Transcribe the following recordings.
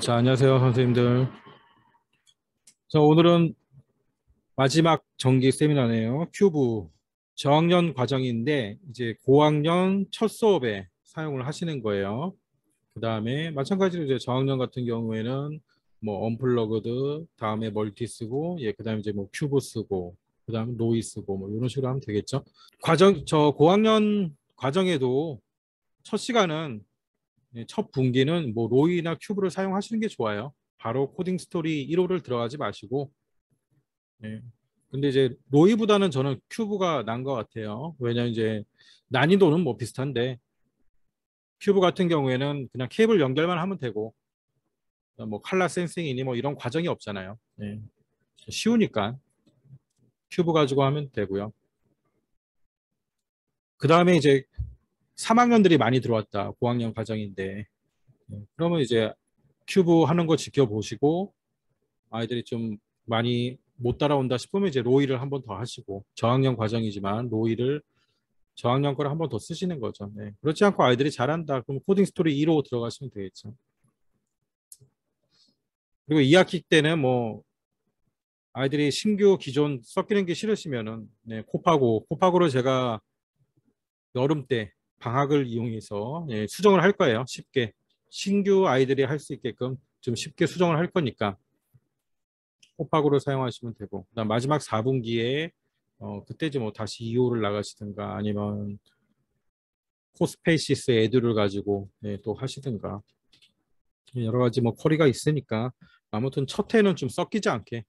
자, 안녕하세요, 선생님들. 자, 오늘은 마지막 정기 세미나네요. 큐브 저학년 과정인데 이제 고학년 첫 수업에 사용을 하시는 거예요. 그 다음에 마찬가지로 이제 저학년 같은 경우에는 뭐 언플러그드, 다음에 멀티 쓰고, 예, 그 다음에 이제 뭐 큐브 쓰고, 그 다음에 노이 쓰고, 뭐 이런 식으로 하면 되겠죠. 저 고학년 과정에도 첫 시간은 첫 분기는 뭐 로이나 큐브를 사용하시는 게 좋아요. 바로 코딩 스토리 1호를 들어가지 마시고. 예. 근데 이제 로이보다는 저는 큐브가 난 것 같아요. 왜냐면 이제 난이도는 뭐 비슷한데 큐브 같은 경우에는 그냥 케이블 연결만 하면 되고 뭐 칼라 센싱이니 뭐 이런 과정이 없잖아요. 예. 쉬우니까 큐브 가지고 하면 되고요. 그 다음에 이제 3학년들이 많이 들어왔다. 고학년 과정인데 그러면 이제 큐브 하는 거 지켜보시고 아이들이 좀 많이 못 따라온다 싶으면 이제 로이를 한 번 더 하시고 저학년 과정이지만 로이를 저학년 거를 한 번 더 쓰시는 거죠. 네. 그렇지 않고 아이들이 잘한다. 그럼 코딩 스토리 2로 들어가시면 되겠죠. 그리고 2학기 때는 뭐 아이들이 신규 기존 섞이는 게 싫으시면은 네, 코파고를 제가 여름 때 방학을 이용해서 예, 수정을 할 거예요. 쉽게 신규 아이들이 할 수 있게끔 좀 쉽게 수정을 할 거니까 코파고를 사용하시면 되고 그다음 마지막 4분기에 그때지 뭐 다시 2호를 나가시든가 아니면 코스페이시스 애들을 가지고 네, 또 하시든가 여러 가지 뭐 커리가 있으니까 아무튼 첫 해는 좀 섞이지 않게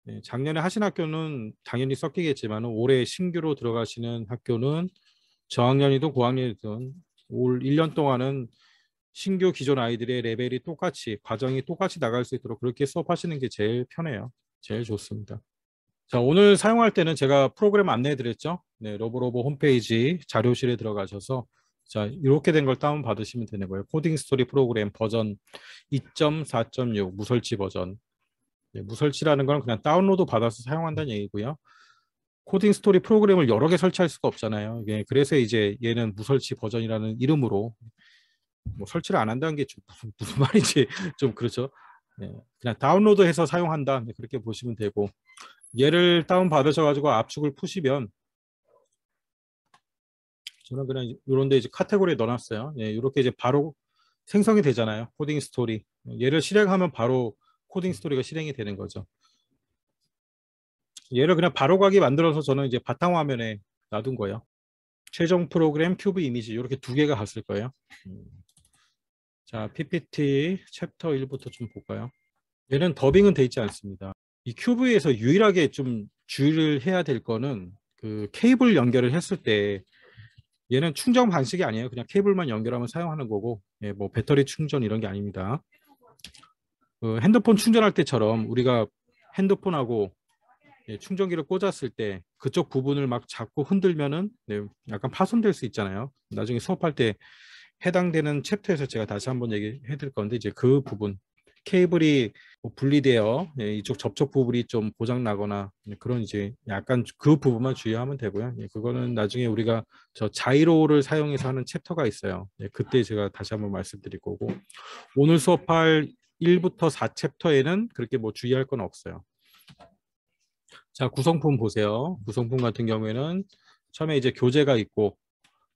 네, 작년에 하신 학교는 당연히 섞이겠지만 올해 신규로 들어가시는 학교는 저학년이든 고학년이든 올 1년 동안은 신규 기존 아이들의 레벨이 똑같이 과정이 똑같이 나갈 수 있도록 그렇게 수업하시는 게 제일 편해요. 제일 좋습니다. 자, 오늘 사용할 때는 제가 프로그램 안내해 드렸죠. 네, 로보로보 홈페이지 자료실에 들어가셔서 자, 이렇게 된 걸 다운 받으시면 되는 거예요. 코딩 스토리 프로그램 버전 2.4.6 무설치 버전. 네, 무설치라는 건 그냥 다운로드 받아서 사용한다는 얘기고요. 코딩 스토리 프로그램을 여러 개 설치할 수가 없잖아요. 예, 그래서 이제 얘는 무설치 버전이라는 이름으로 뭐 설치를 안 한다는 게 무슨 말인지 좀 그렇죠. 네, 그냥 다운로드해서 사용한다. 네, 그렇게 보시면 되고 얘를 다운 받으셔가지고 압축을 푸시면 저는 그냥 이런 데 이제 카테고리에 넣어놨어요. 예, 이렇게 이제 바로 생성이 되잖아요. 코딩 스토리. 얘를 실행하면 바로 코딩 스토리가 실행이 되는 거죠. 얘를 그냥 바로 가기 만들어서 저는 이제 바탕화면에 놔둔 거예요. 최종 프로그램 큐브 이미지 이렇게 두 개가 갔을 거예요. 음. 자, PPT 챕터 1부터 좀 볼까요? 얘는 더빙은 돼 있지 않습니다. 이 큐브에서 유일하게 좀 주의를 해야 될 거는 그 케이블 연결을 했을 때 얘는 충전 방식이 아니에요. 그냥 케이블만 연결하면 사용하는 거고, 예, 뭐 배터리 충전 이런 게 아닙니다. 핸드폰 충전할 때처럼 우리가 핸드폰하고 예, 충전기를 꽂았을 때 그쪽 부분을 막 잡고 흔들면은 네, 약간 파손될 수 있잖아요. 나중에 수업할 때 해당되는 챕터에서 제가 다시 한번 얘기해 드릴 건데 이제 그 부분 케이블이 뭐 분리되어 예, 이쪽 접촉 부분이 좀 고장 나거나 그런 이제 약간 그 부분만 주의하면 되고요. 예, 그거는 나중에 우리가 저 자이로를 사용해서 하는 챕터가 있어요. 예, 그때 제가 다시 한번 말씀드릴 거고 오늘 수업할 1부터 4 챕터에는 그렇게 뭐 주의할 건 없어요. 자, 구성품 보세요. 구성품 같은 경우에는 처음에 이제 교재가 있고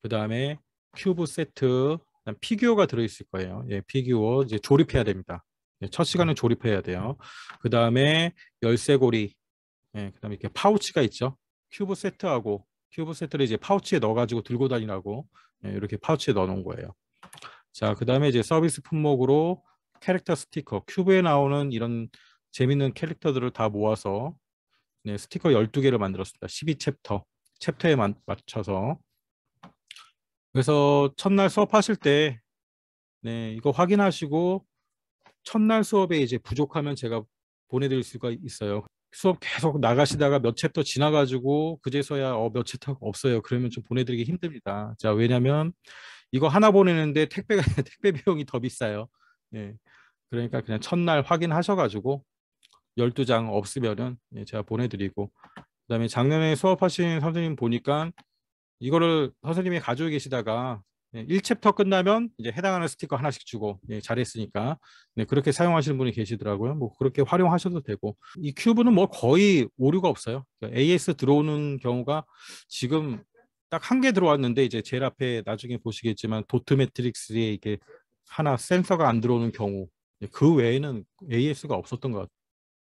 그 다음에 큐브 세트, 그다음 피규어가 들어있을 거예요. 예, 피규어 이제 조립해야 됩니다. 예, 첫 시간은 조립해야 돼요. 그 다음에 열쇠고리, 예, 그 다음에 이렇게 파우치가 있죠. 큐브 세트를 이제 파우치에 넣어가지고 들고 다니라고 예, 이렇게 파우치에 넣어놓은 거예요. 자, 그 다음에 이제 서비스 품목으로 캐릭터 스티커, 큐브에 나오는 이런 재밌는 캐릭터들을 다 모아서 네, 스티커 12개를 만들었습니다. 12챕터, 챕터에 맞춰서. 그래서 첫날 수업하실 때 네, 이거 확인하시고 첫날 수업에 이제 부족하면 제가 보내드릴 수가 있어요. 수업 계속 나가시다가 몇 챕터 지나가지고 그제서야 몇 챕터가 없어요. 그러면 좀 보내드리기 힘듭니다. 자, 왜냐면 이거 하나 보내는데 택배가 택배 비용이 더 비싸요. 네, 그러니까 그냥 첫날 확인하셔가지고 12장 없으면은 예, 제가 보내드리고 그다음에 작년에 수업하신 선생님 보니까 이거를 선생님이 가지고 계시다가 네, 1챕터 끝나면 이제 해당하는 스티커 하나씩 주고 네, 잘했으니까 네, 그렇게 사용하시는 분이 계시더라고요. 뭐 그렇게 활용하셔도 되고 이 큐브는 뭐 거의 오류가 없어요. 그러니까 AS 들어오는 경우가 지금 딱 한 개 들어왔는데 이제 제일 앞에 나중에 보시겠지만 도트 매트릭스에 이게 하나 센서가 안 들어오는 경우 그 외에는 AS가 없었던 것 같아요.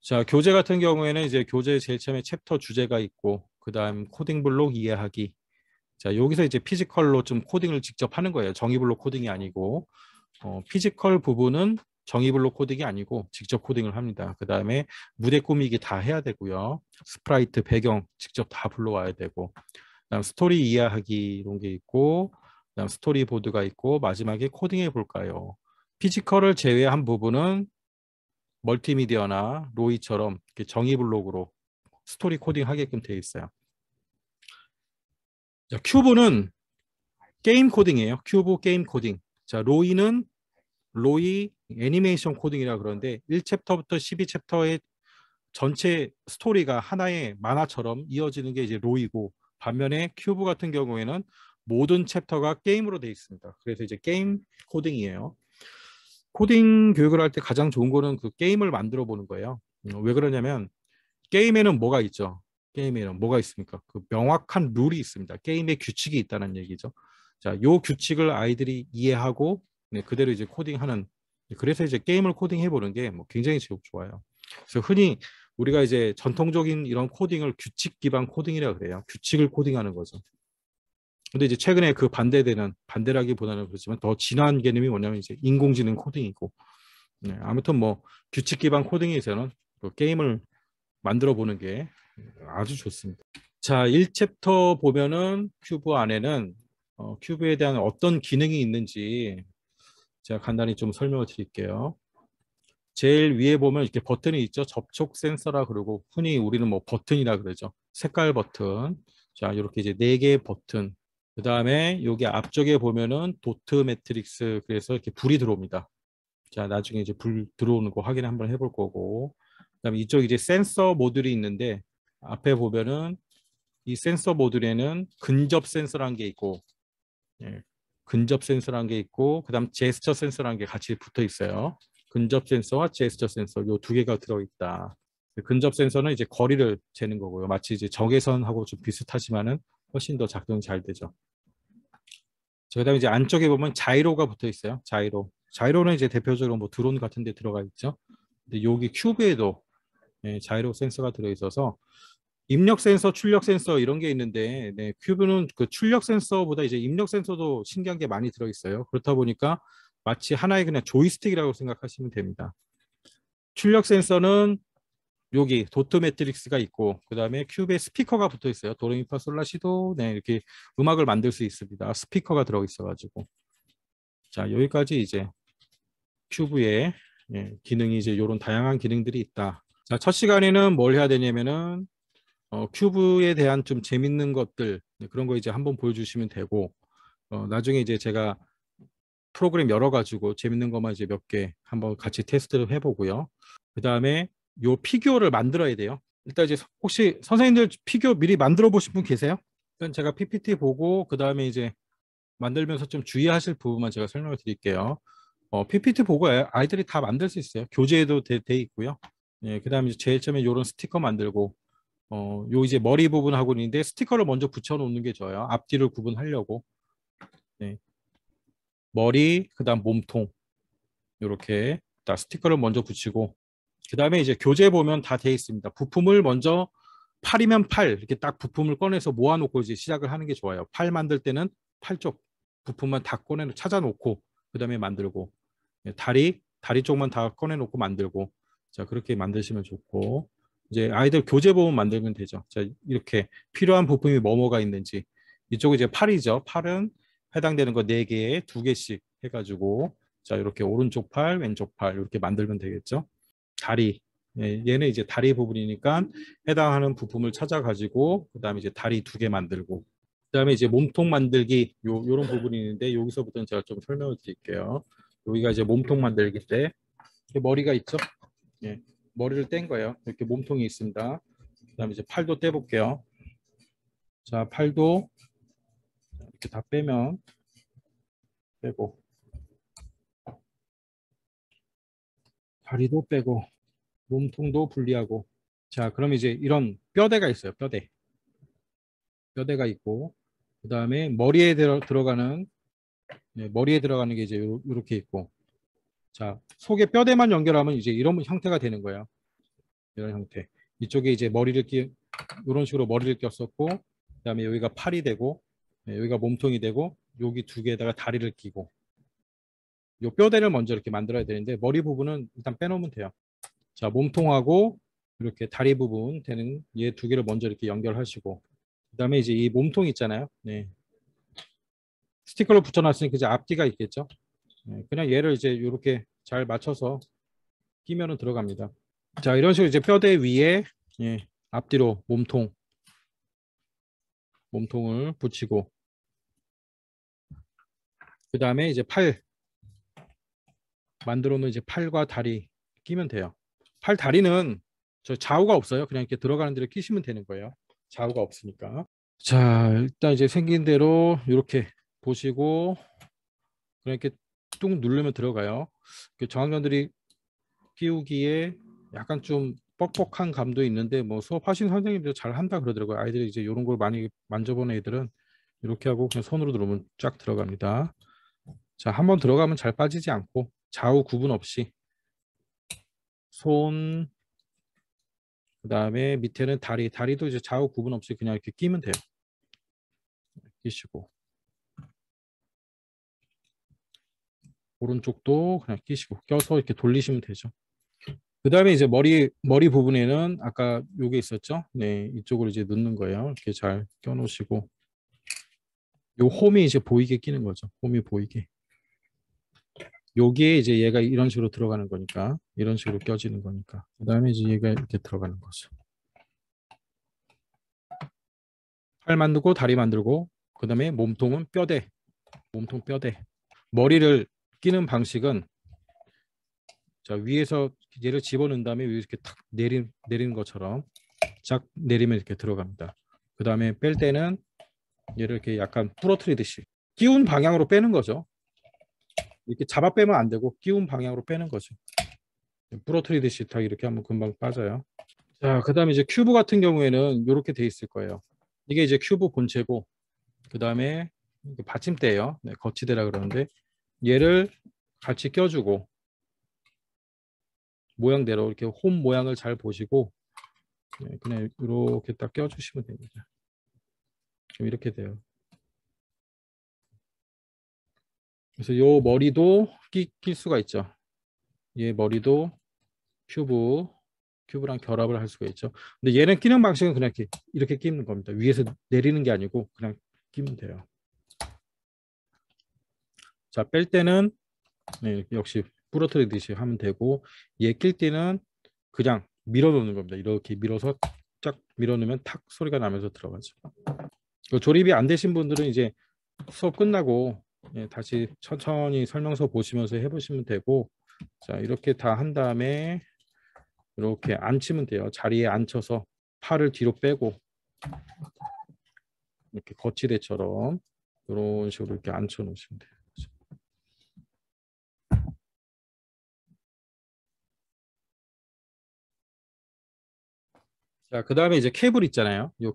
자, 교재 같은 경우에는 이제 교재 제일 처음에 챕터 주제가 있고 그다음 코딩 블록 이해하기. 자, 여기서 이제 피지컬로 좀 코딩을 직접 하는 거예요. 정의블록 코딩이 아니고 피지컬 부분은 정의블록 코딩이 아니고 직접 코딩을 합니다. 그다음에 무대 꾸미기 다 해야 되고요. 스프라이트 배경 직접 다 불러와야 되고 그다음 스토리 이해하기 이런 게 있고 그다음 스토리보드가 있고 마지막에 코딩해 볼까요? 피지컬을 제외한 부분은 멀티미디어나 로이처럼 이렇게 정의 블록으로 스토리 코딩 하게끔 되어 있어요. 자, 큐브는 게임 코딩이에요. 큐브 게임 코딩. 자, 로이는 로이 애니메이션 코딩이라 그러는데 1챕터부터 12챕터의 전체 스토리가 하나의 만화처럼 이어지는 게 이제 로이고 반면에 큐브 같은 경우에는 모든 챕터가 게임으로 되어 있습니다. 그래서 이제 게임 코딩이에요. 코딩 교육을 할 때 가장 좋은 거는 그 게임을 만들어 보는 거예요. 왜 그러냐면 게임에는 뭐가 있죠? 게임에는 뭐가 있습니까? 그 명확한 룰이 있습니다. 게임의 규칙이 있다는 얘기죠. 자, 요 규칙을 아이들이 이해하고 네, 그대로 이제 코딩하는 그래서 이제 게임을 코딩해 보는 게 뭐 굉장히 좋아요. 그래서 흔히 우리가 이제 전통적인 이런 코딩을 규칙 기반 코딩이라고 그래요. 규칙을 코딩하는 거죠. 근데 이제 최근에 그 반대되는 반대라기보다는 그렇지만 더 진화한 개념이 뭐냐면 이제 인공지능 코딩이고 네, 아무튼 뭐 규칙 기반 코딩에서는 그 게임을 만들어 보는 게 아주 좋습니다. 자, 1챕터 보면은 큐브 안에는 큐브에 대한 어떤 기능이 있는지 제가 간단히 좀 설명을 드릴게요. 제일 위에 보면 이렇게 버튼이 있죠. 접촉 센서라 그러고 흔히 우리는 뭐 버튼이라 그러죠. 색깔 버튼. 자, 이렇게 이제 4개의 버튼. 그다음에 여기 앞쪽에 보면은 도트 매트릭스 그래서 이렇게 불이 들어옵니다. 자, 나중에 이제 불 들어오는 거 확인 한번 해볼 거고. 그다음에 이쪽 이제 센서 모듈이 있는데 앞에 보면은 이 센서 모듈에는 근접 센서라는 게 있고, 예, 근접 센서라는 게 있고, 그다음 제스처 센서라는 게 같이 붙어 있어요. 근접 센서와 제스처 센서 요 두 개가 들어 있다. 근접 센서는 이제 거리를 재는 거고요. 마치 이제 적외선하고 좀 비슷하지만은 훨씬 더 작동이 잘 되죠. 그다음에 이제 안쪽에 보면 자이로가 붙어 있어요. 자이로. 자이로는 이제 대표적으로 뭐 드론 같은 데 들어가 있죠. 근데 여기 큐브에도 자이로 센서가 들어 있어서 입력 센서, 출력 센서 이런 게 있는데 네, 큐브는 그 출력 센서보다 이제 입력 센서도 신기한 게 많이 들어 있어요. 그렇다 보니까 마치 하나의 그냥 조이스틱이라고 생각하시면 됩니다. 출력 센서는 여기 도트 매트릭스가 있고 그다음에 큐브에 스피커가 붙어 있어요. 도레미파솔라시도 네, 이렇게 음악을 만들 수 있습니다. 스피커가 들어 있어 가지고 자, 여기까지 이제 큐브의 기능이 이제 이런 다양한 기능들이 있다. 자, 첫 시간에는 뭘 해야 되냐면은 큐브에 대한 좀 재밌는 것들 네, 그런 거 이제 한번 보여주시면 되고 나중에 이제 제가 프로그램 열어가지고 재밌는 것만 이제 몇 개 한번 같이 테스트를 해보고요. 그 다음에 요 피규어를 만들어야 돼요. 일단 이제 혹시 선생님들 피규어 미리 만들어 보신 분 계세요? 일단 제가 PPT 보고 그 다음에 이제 만들면서 좀 주의하실 부분만 제가 설명을 드릴게요. PPT 보고 아이들이 다 만들 수 있어요. 교재에도 돼 있고요. 예, 그 다음에 제일 처음에 이런 스티커 만들고 요 이제 머리 부분하고 있는데 스티커를 먼저 붙여 놓는 게 좋아요. 앞뒤를 구분하려고. 네. 머리, 그다음 몸통. 요렇게 다 스티커를 먼저 붙이고 그다음에 이제 교재 보면 다 돼 있습니다. 부품을 먼저 팔이면 팔 이렇게 딱 부품을 꺼내서 모아 놓고 이제 시작을 하는 게 좋아요. 팔 만들 때는 팔 쪽 부품만 다 꺼내 찾아 놓고 그다음에 만들고 다리 쪽만 다 꺼내 놓고 만들고 자, 그렇게 만드시면 좋고 이제 아이들 교재 보면 만들면 되죠. 자, 이렇게 필요한 부품이 뭐가 있는지 이쪽은 이제 팔이죠. 팔은 해당되는 거 4개에 2개씩 해가지고 자, 이렇게 오른쪽 팔, 왼쪽 팔 이렇게 만들면 되겠죠. 다리 얘는 이제 다리 부분이니까 해당하는 부품을 찾아가지고 그다음에 이제 다리 2개 만들고 그다음에 이제 몸통 만들기 요런 부분이 있는데 여기서부터는 제가 좀 설명을 드릴게요. 여기가 이제 몸통 만들기인데 머리가 있죠? 예, 머리를 뗀 거예요. 이렇게 몸통이 있습니다. 그다음에 이제 팔도 떼볼게요. 자, 팔도 이렇게 다 빼면 빼고 다리도 빼고 몸통도 분리하고. 자, 그럼 이제 이런 뼈대가 있어요. 뼈대가 있고, 그 다음에 머리에 들어가는, 네, 머리에 들어가는 게 이제 이렇게 있고, 자, 속에 뼈대만 연결하면 이제 이런 형태가 되는 거예요. 이런 형태. 이쪽에 이제 이런 식으로 머리를 꼈었고, 그다음에 여기가 팔이 되고, 네, 여기가 몸통이 되고, 여기 두 개에다가 다리를 끼고, 요 뼈대를 먼저 이렇게 만들어야 되는데 머리 부분은 일단 빼놓으면 돼요. 자, 몸통하고 이렇게 다리 부분 되는 얘 두 개를 먼저 이렇게 연결하시고, 그다음에 이제 이 몸통 있잖아요. 네. 스티커를 붙여놨으니까 이제 앞뒤가 있겠죠. 네, 그냥 얘를 이제 이렇게 잘 맞춰서 끼면은 들어갑니다. 자, 이런 식으로 이제 뼈대 위에, 예, 앞뒤로 몸통을 붙이고, 그 다음에 이제 팔 만들어 놓은 이제 팔과 다리 끼면 돼요. 팔 다리는 저 좌우가 없어요. 그냥 이렇게 들어가는 대로 끼시면 되는 거예요. 좌우가 없으니까. 자, 일단 이제 생긴 대로 이렇게 보시고 그냥 이렇게 뚝 누르면 들어가요. 그 저학년들이 끼우기에 약간 좀 뻑뻑한 감도 있는데 뭐 수업하시는 선생님들 잘 한다 그러더라고요. 아이들이 이제 이런 걸 많이 만져보는 애들은 이렇게 하고 그냥 손으로 누르면 쫙 들어갑니다. 자, 한번 들어가면 잘 빠지지 않고 좌우 구분 없이 손, 그다음에 밑에는 다리도 이제 좌우 구분 없이 그냥 이렇게 끼면 돼요. 끼시고 오른쪽도 그냥 끼시고 껴서 이렇게 돌리시면 되죠. 그다음에 이제 머리 부분에는 아까 요게 있었죠? 네, 이쪽으로 이제 넣는 거예요. 이렇게 잘 껴놓으시고 요 홈이 이제 보이게 끼는 거죠. 홈이 보이게. 여기에 이제 얘가 이런 식으로 들어가는 거니까 이런 식으로 껴지는 거니까 그다음에 이제 얘가 이렇게 들어가는 거죠. 팔 만들고 다리 만들고 그다음에 몸통은 몸통 뼈대. 머리를 끼는 방식은 자, 위에서 얘를 집어넣은 다음에 이렇게 탁 내리는 것처럼 쫙 내리면 이렇게 들어갑니다. 그다음에 뺄 때는 얘를 이렇게 약간 부러뜨리듯이 끼운 방향으로 빼는 거죠. 이렇게 잡아 빼면 안 되고 끼운 방향으로 빼는 거죠. 부러뜨리듯이 다 이렇게 하면 금방 빠져요. 자, 그다음에 이제 큐브 같은 경우에는 이렇게 돼 있을 거예요. 이게 이제 큐브 본체고 그다음에 받침대예요. 네, 거치대라 그러는데 얘를 같이 껴주고 모양대로 이렇게 홈 모양을 잘 보시고 네, 그냥 이렇게 딱 껴주시면 됩니다. 좀 이렇게 돼요. 그래서 요 머리도 낄 수가 있죠. 얘 머리도 큐브랑 결합을 할 수가 있죠. 근데 얘는 끼는 방식은 그냥 이렇게 끼는 겁니다. 위에서 내리는 게 아니고 그냥 끼면 돼요. 자, 뺄 때는 네, 역시 부러뜨리듯이 하면 되고 얘 낄 때는 그냥 밀어 놓는 겁니다. 이렇게 밀어서 쫙 밀어 넣으면 탁 소리가 나면서 들어가죠. 조립이 안 되신 분들은 이제 수업 끝나고 예, 다시 천천히 설명서 보시면서 해보시면 되고 자, 이렇게 다 한 다음에 이렇게 앉히면 돼요. 자리에 앉혀서 팔을 뒤로 빼고 이렇게 거치대처럼 이런 식으로 이렇게 앉혀 놓으시면 돼요. 자, 그 다음에 이제 케이블 있잖아요. 이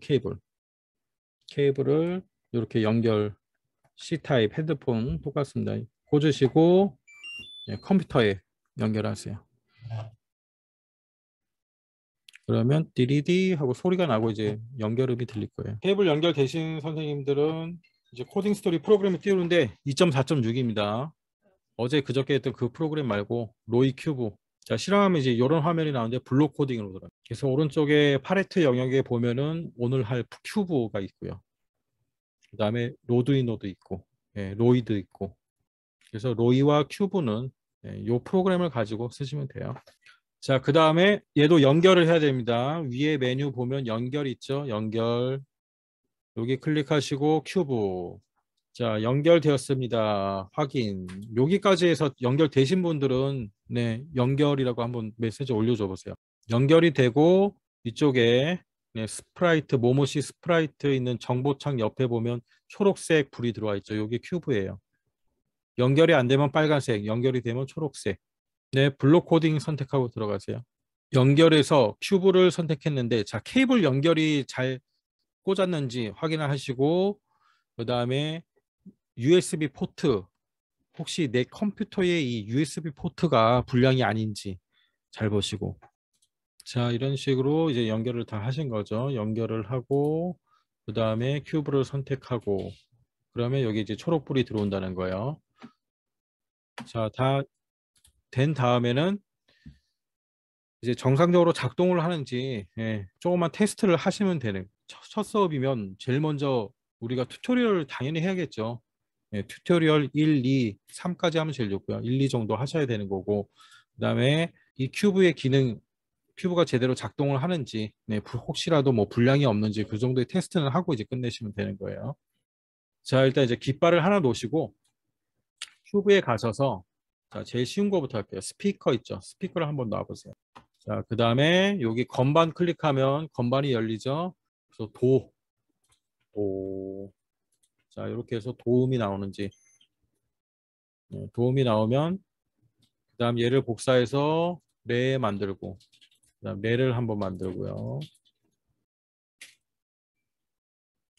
케이블을 이렇게 연결 C타입 헤드폰 똑같습니다. 꽂으시고 예, 컴퓨터에 연결하세요. 그러면 디리디 하고 소리가 나고 이제 연결음이 들릴 거예요. 케이블 연결되신 선생님들은 이제 코딩 스토리 프로그램을 띄우는데 2.4.6입니다. 어제 그저께 했던 그 프로그램 말고 로이 큐브. 자, 실행하면 이제 이런 화면이 나오는데 블록 코딩으로 들어요. 그래서 오른쪽에 팔레트 영역에 보면은 오늘 할 큐브가 있고요. 그다음에 로드이노도 있고, 예, 로이드 있고. 그래서 로이와 큐브는 예, 이 프로그램을 가지고 쓰시면 돼요. 자, 그 다음에 얘도 연결을 해야 됩니다. 위에 메뉴 보면 연결 있죠? 연결. 여기 클릭하시고 큐브. 자, 연결되었습니다. 확인. 여기까지 해서 연결되신 분들은 네, 연결이라고 한번 메시지 올려줘 보세요. 연결이 되고 이쪽에 네, 스프라이트, 모모시 스프라이트 있는 정보창 옆에 보면 초록색 불이 들어와 있죠. 여기 큐브예요. 연결이 안 되면 빨간색, 연결이 되면 초록색. 네, 블록 코딩 선택하고 들어가세요. 연결해서 큐브를 선택했는데 자, 케이블 연결이 잘 꽂았는지 확인을 하시고 그 다음에 USB 포트 혹시 내 컴퓨터에 이 USB 포트가 불량이 아닌지 잘 보시고 자 이런 식으로 이제 연결을 다 하신 거죠. 연결을 하고 그 다음에 큐브를 선택하고 그러면 여기 이제 초록불이 들어온다는 거예요. 자, 다 된 다음에는 이제 정상적으로 작동을 하는지 조금만 테스트를 하시면 되는 첫 수업이면 제일 먼저 우리가 튜토리얼을 당연히 해야겠죠. 튜토리얼 1, 2, 3까지 하면 제일 좋고요. 1, 2 정도 하셔야 되는 거고 그 다음에 이 큐브의 기능 큐브가 제대로 작동을 하는지 혹시라도 뭐 불량이 없는지 그 정도의 테스트는 하고 이제 끝내시면 되는 거예요. 자 일단 이제 깃발을 하나 놓으시고 큐브에 가셔서 자 제일 쉬운 거부터 할게요. 스피커 있죠. 스피커를 한번 놔보세요. 자, 그 다음에 여기 건반 클릭하면 건반이 열리죠. 그래서 도. 자, 이렇게 해서 도움이 나오는지. 도움이 나오면, 그 다음 얘를 복사해서 레 만들고, 그 다음 레를 한번 만들고요.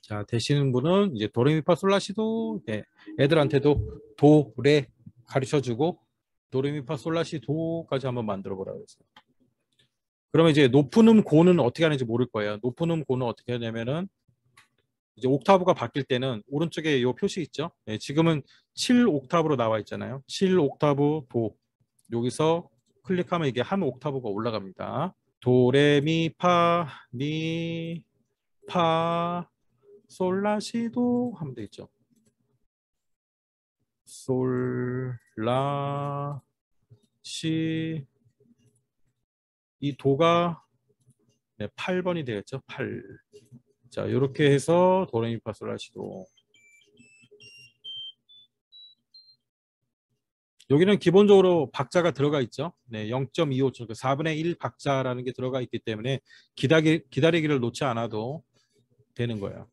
자, 되시는 분은 이제 도레미파솔라시도 애들한테도 도, 레 가르쳐주고, 도레미파솔라시도까지 한번 만들어 보라고 했어요. 그러면 이제 높은 음, 고는 어떻게 하는지 모를 거예요. 높은 음, 고는 어떻게 하냐면은, 이제 옥타브가 바뀔 때는 오른쪽에 이 표시 있죠. 지금은 7 옥타브로 나와 있잖아요. 7 옥타브 도. 여기서 클릭하면 이게 한 옥타브가 올라갑니다. 도, 레, 미, 파, 미, 파, 솔, 라, 시, 도 하면 되겠죠. 솔, 라, 시, 이 도가 8번이 되겠죠. 8. 자, 이렇게 해서 도레미파 솔라시도. 여기는 기본적으로 박자가 들어가 있죠. 네, 0.25, 4분의 1 박자라는 게 들어가 있기 때문에 기다리기를 놓지 않아도 되는 거예요.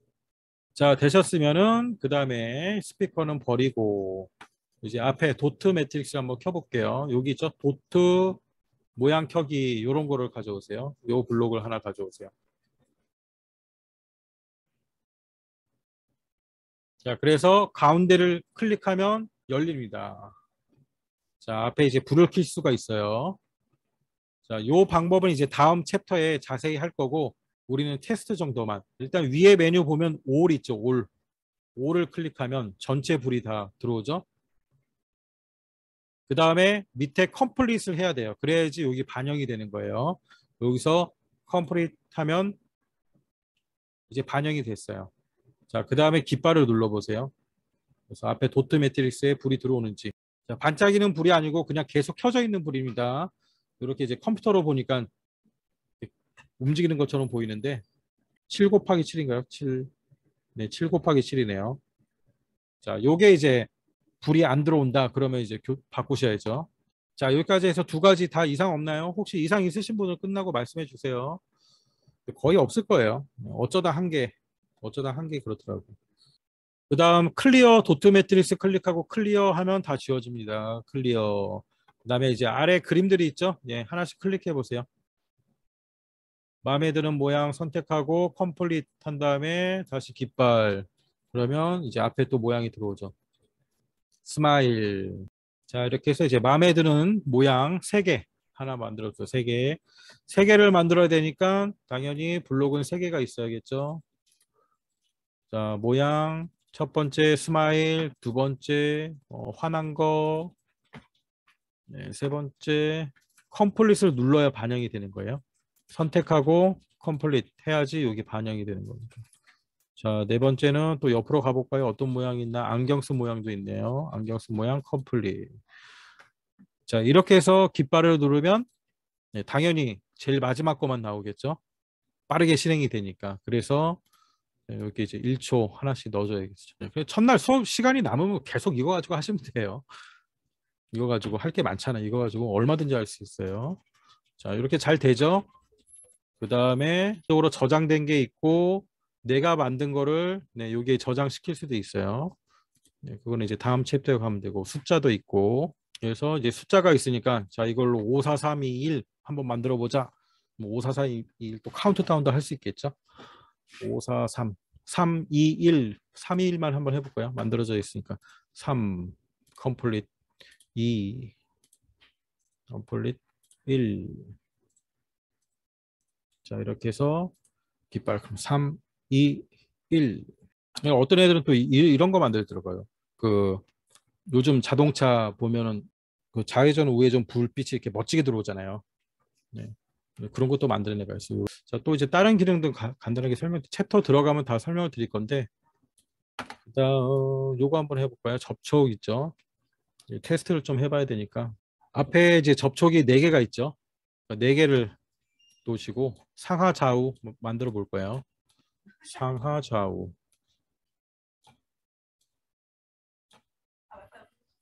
자, 되셨으면은 그 다음에 스피커는 버리고 이제 앞에 도트 매트릭스 한번 켜볼게요. 여기 있죠. 도트 모양 켜기 이런 거를 가져오세요. 요 블록을 하나 가져오세요. 자, 그래서 가운데를 클릭하면 열립니다. 자, 앞에 이제 불을 켤 수가 있어요. 자, 요 방법은 이제 다음 챕터에 자세히 할 거고 우리는 테스트 정도만. 일단 위에 메뉴 보면 올 있죠. 올. 올을 클릭하면 전체 불이 다 들어오죠. 그 다음에 밑에 컴플릿을 해야 돼요. 그래야지 여기 반영이 되는 거예요. 여기서 컴플릿 하면 이제 반영이 됐어요. 자, 그 다음에 깃발을 눌러보세요. 그래서 앞에 도트 매트릭스에 불이 들어오는지. 자, 반짝이는 불이 아니고 그냥 계속 켜져 있는 불입니다. 이렇게 이제 컴퓨터로 보니까 움직이는 것처럼 보이는데 7 곱하기 7인가요? 7. 네, 7 곱하기 7이네요. 자, 요게 이제 불이 안 들어온다. 그러면 이제 바꾸셔야죠. 자, 여기까지 해서 두 가지 다 이상 없나요? 혹시 이상 있으신 분은 끝나고 말씀해 주세요. 거의 없을 거예요. 어쩌다 한 개 그렇더라고요. 그 다음 클리어 도트 매트릭스 클릭하고 클리어 하면 다 지워집니다. 클리어. 그 다음에 이제 아래 그림들이 있죠? 예, 하나씩 클릭해 보세요. 마음에 드는 모양 선택하고 컴플릿 한 다음에 다시 깃발. 그러면 이제 앞에 또 모양이 들어오죠. 스마일. 자, 이렇게 해서 이제 마음에 드는 모양 3개 하나 만들었죠. 3개. 3개를 만들어야 되니까 당연히 블록은 3개가 있어야겠죠. 자, 모양 첫 번째 스마일, 두 번째 화난 거, 네, 세 번째 컴플릿을 눌러야 반영이 되는 거예요. 선택하고 컴플릿 해야지 여기 반영이 되는 겁니다. 자, 네 번째는 또 옆으로 가볼까요? 어떤 모양이 있나? 안경 쓴 모양도 있네요. 안경 쓴 모양 컴플릿. 자, 이렇게 해서 깃발을 누르면 당연히 제일 마지막 거만 나오겠죠. 빠르게 실행이 되니까. 그래서 여기 이제 1초 하나씩 넣어줘야겠죠. 첫날 수업 시간이 남으면 계속 이거 가지고 하시면 돼요. 이거 가지고 할 게 많잖아요. 이거 가지고 얼마든지 할 수 있어요. 자, 이렇게 잘 되죠. 그 다음에 쪽으로 저장된 게 있고 내가 만든 거를 여기에 저장시킬 수도 있어요. 네, 그거는 이제 다음 챕터에 가면 되고 숫자도 있고 그래서 이제 숫자가 있으니까 자 이걸로 5, 4, 3, 2, 1 한번 만들어 보자. 뭐 5, 4, 3, 2, 1 또 카운트다운도 할 수 있겠죠. 5, 4, 3, 3, 2, 1, 3, 2, 1만 한번 해볼까요? 만들어져 있으니까 3, complete 2, complete 1. 자 이렇게 해서 깃발 그럼 3, 2, 1. 어떤 애들은 또 이런 거 만들 들어가요. 그 요즘 자동차 보면은 그 좌회전 우회전 불빛이 이렇게 멋지게 들어오잖아요. 네. 네, 그런 것도 만드는 애가 있어요. 자, 또 이제 다른 기능도 간단하게 챕터 들어가면 다 설명을 드릴 건데 일단 요거 한번 해볼까요? 접촉 있죠. 테스트를 좀 해봐야 되니까 앞에 이제 접촉이 4개가 있죠. 4개를 놓으시고 상하 좌우 만들어 볼 거예요. 상하 좌우.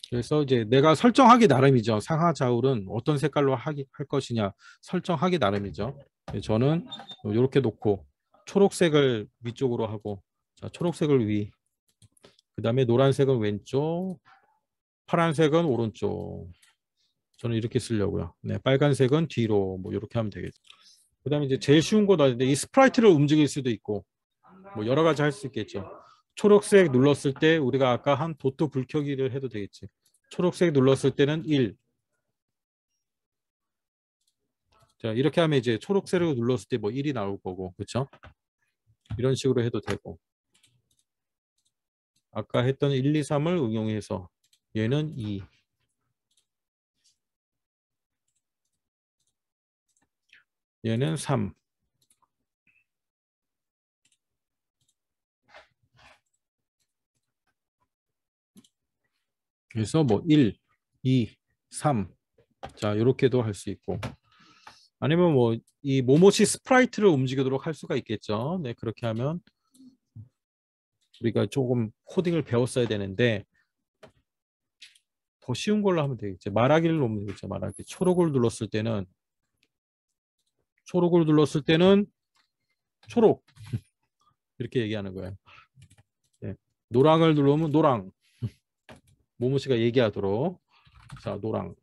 그래서 이제 내가 설정하기 나름이죠. 상하 좌우는 어떤 색깔로 할 것이냐 설정하기 나름이죠. 저는 이렇게 놓고 초록색을 위쪽으로 하고 자, 초록색을 위, 그 다음에 노란색은 왼쪽, 파란색은 오른쪽. 저는 이렇게 쓰려고요. 네, 빨간색은 뒤로 뭐 이렇게 하면 되겠죠. 그 다음에 이제 제일 쉬운 거다. 이 스프라이트를 움직일 수도 있고 뭐 여러 가지 할 수 있겠죠. 초록색 눌렀을 때 우리가 아까 한 도트 불켜기를 해도 되겠지. 초록색 눌렀을 때는 1. 자, 이렇게 하면 이제 초록색을 눌렀을 때 뭐 1이 나올 거고, 그렇죠? 이런 식으로 해도 되고. 아까 했던 1, 2, 3을 응용해서 얘는 2. 얘는 3. 그래서 뭐 1, 2, 3. 자, 이렇게도 할 수 있고. 아니면 뭐 이 모모시 스프라이트를 움직이도록 할 수가 있겠죠. 네, 그렇게 하면 우리가 조금 코딩을 배웠어야 되는데 더 쉬운 걸로 하면 되겠죠. 말하기를 놓으면 되겠죠. 말하기. 초록을 눌렀을 때는 초록 이렇게 얘기하는 거예요. 네. 노랑을 누르면 노랑. 모모시가 얘기하도록. 자, 노랑.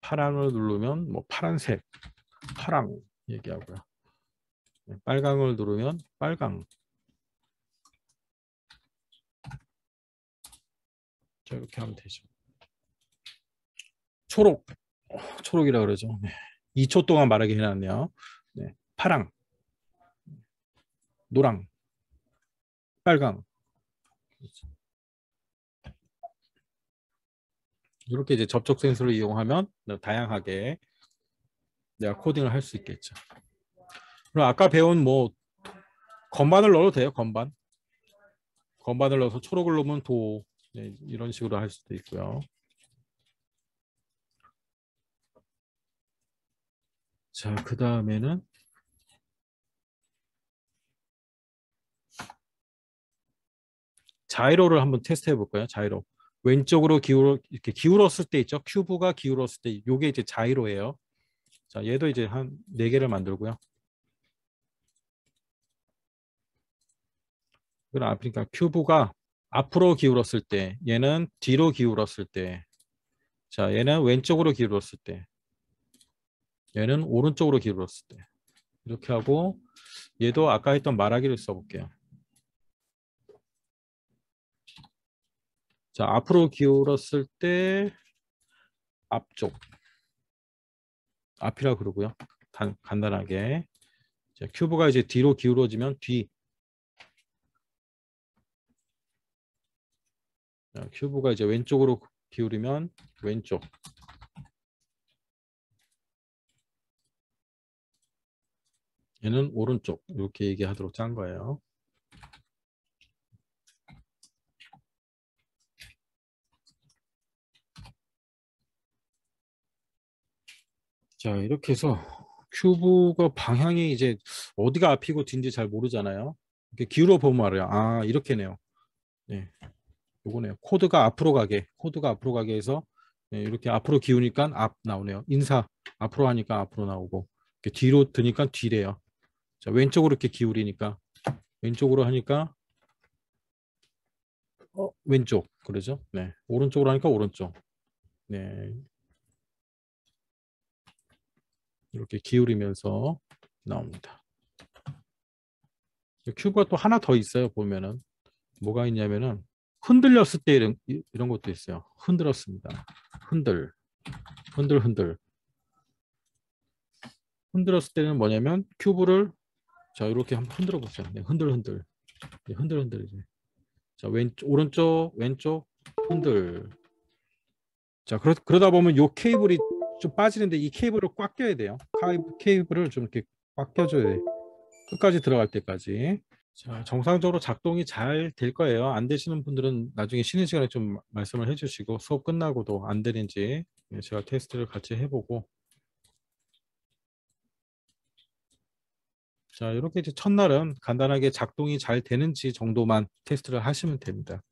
파랑을 누르면 뭐 파란색, 파랑 얘기하고요. 네. 빨강을 누르면 빨강. 자, 이렇게 하면 되죠. 초록. 초록이라 그러죠. 네. 2초 동안 말하게 해놨네요. 네. 파랑, 노랑, 빨강. 이렇게 이제 접촉 센서를 이용하면 다양하게 내가 코딩을 할 수 있겠죠. 그럼 아까 배운 뭐 건반을 넣어도 돼요. 건반을 넣어서 초록을 넣으면 도. 네, 이런 식으로 할 수도 있고요. 자, 그 다음에는 자이로를 한번 테스트 해볼까요? 자이로. 왼쪽으로 이렇게 기울었을 때 있죠. 큐브가 기울었을 때 이게 이제 자이로예요. 자, 얘도 이제 한 4개를 만들고요. 그러니까 큐브가 앞으로 기울었을 때, 얘는 뒤로 기울었을 때, 자, 얘는 왼쪽으로 기울었을 때, 얘는 오른쪽으로 기울었을 때. 이렇게 하고 얘도 아까 했던 말하기를 써볼게요. 자, 앞으로 기울었을 때 앞쪽. 앞이라 그러고요. 간단하게. 자, 큐브가 이제 뒤로 기울어지면 뒤. 자, 큐브가 이제 왼쪽으로 기울이면 왼쪽. 얘는 오른쪽. 이렇게 얘기하도록 짠 거예요. 자, 이렇게 해서 큐브가 방향이 이제 어디가 앞이고 뒤인지 잘 모르잖아요. 이렇게 기울어 보면 말이야. 아, 이렇게네요. 네. 요거네요. 코드가 앞으로 가게 해서 네, 이렇게 앞으로 기우니까 앞 나오네요. 인사 앞으로 하니까 앞으로 나오고 이렇게 뒤로 드니까 뒤래요. 자, 왼쪽으로 이렇게 기울이니까 왼쪽으로 하니까 왼쪽 그러죠? 네, 오른쪽으로 하니까 오른쪽. 네, 이렇게 기울이면서 나옵니다. 큐브가 또 하나 더 있어요. 보면은 뭐가 있냐면은 흔들렸을 때 이런 것도 있어요. 흔들었습니다. 흔들, 흔들. 흔들었을 때는 뭐냐면 큐브를 자 이렇게 한번 흔들어 보세요. 네, 흔들. 네, 흔들 이제. 자 오른쪽 왼쪽 흔들. 자 그러다 보면 요 케이블이 좀 빠지는데 이 케이블을 꽉 껴야 돼요. 케이블을 좀 이렇게 꽉 껴줘야 돼. 끝까지 들어갈 때까지. 자, 정상적으로 작동이 잘 될 거예요. 안 되시는 분들은 나중에 쉬는 시간에 좀 말씀을 해주시고 수업 끝나고도 안 되는지 제가 테스트를 같이 해보고 자 이렇게 이제 첫날은 간단하게 작동이 잘 되는지 정도만 테스트를 하시면 됩니다.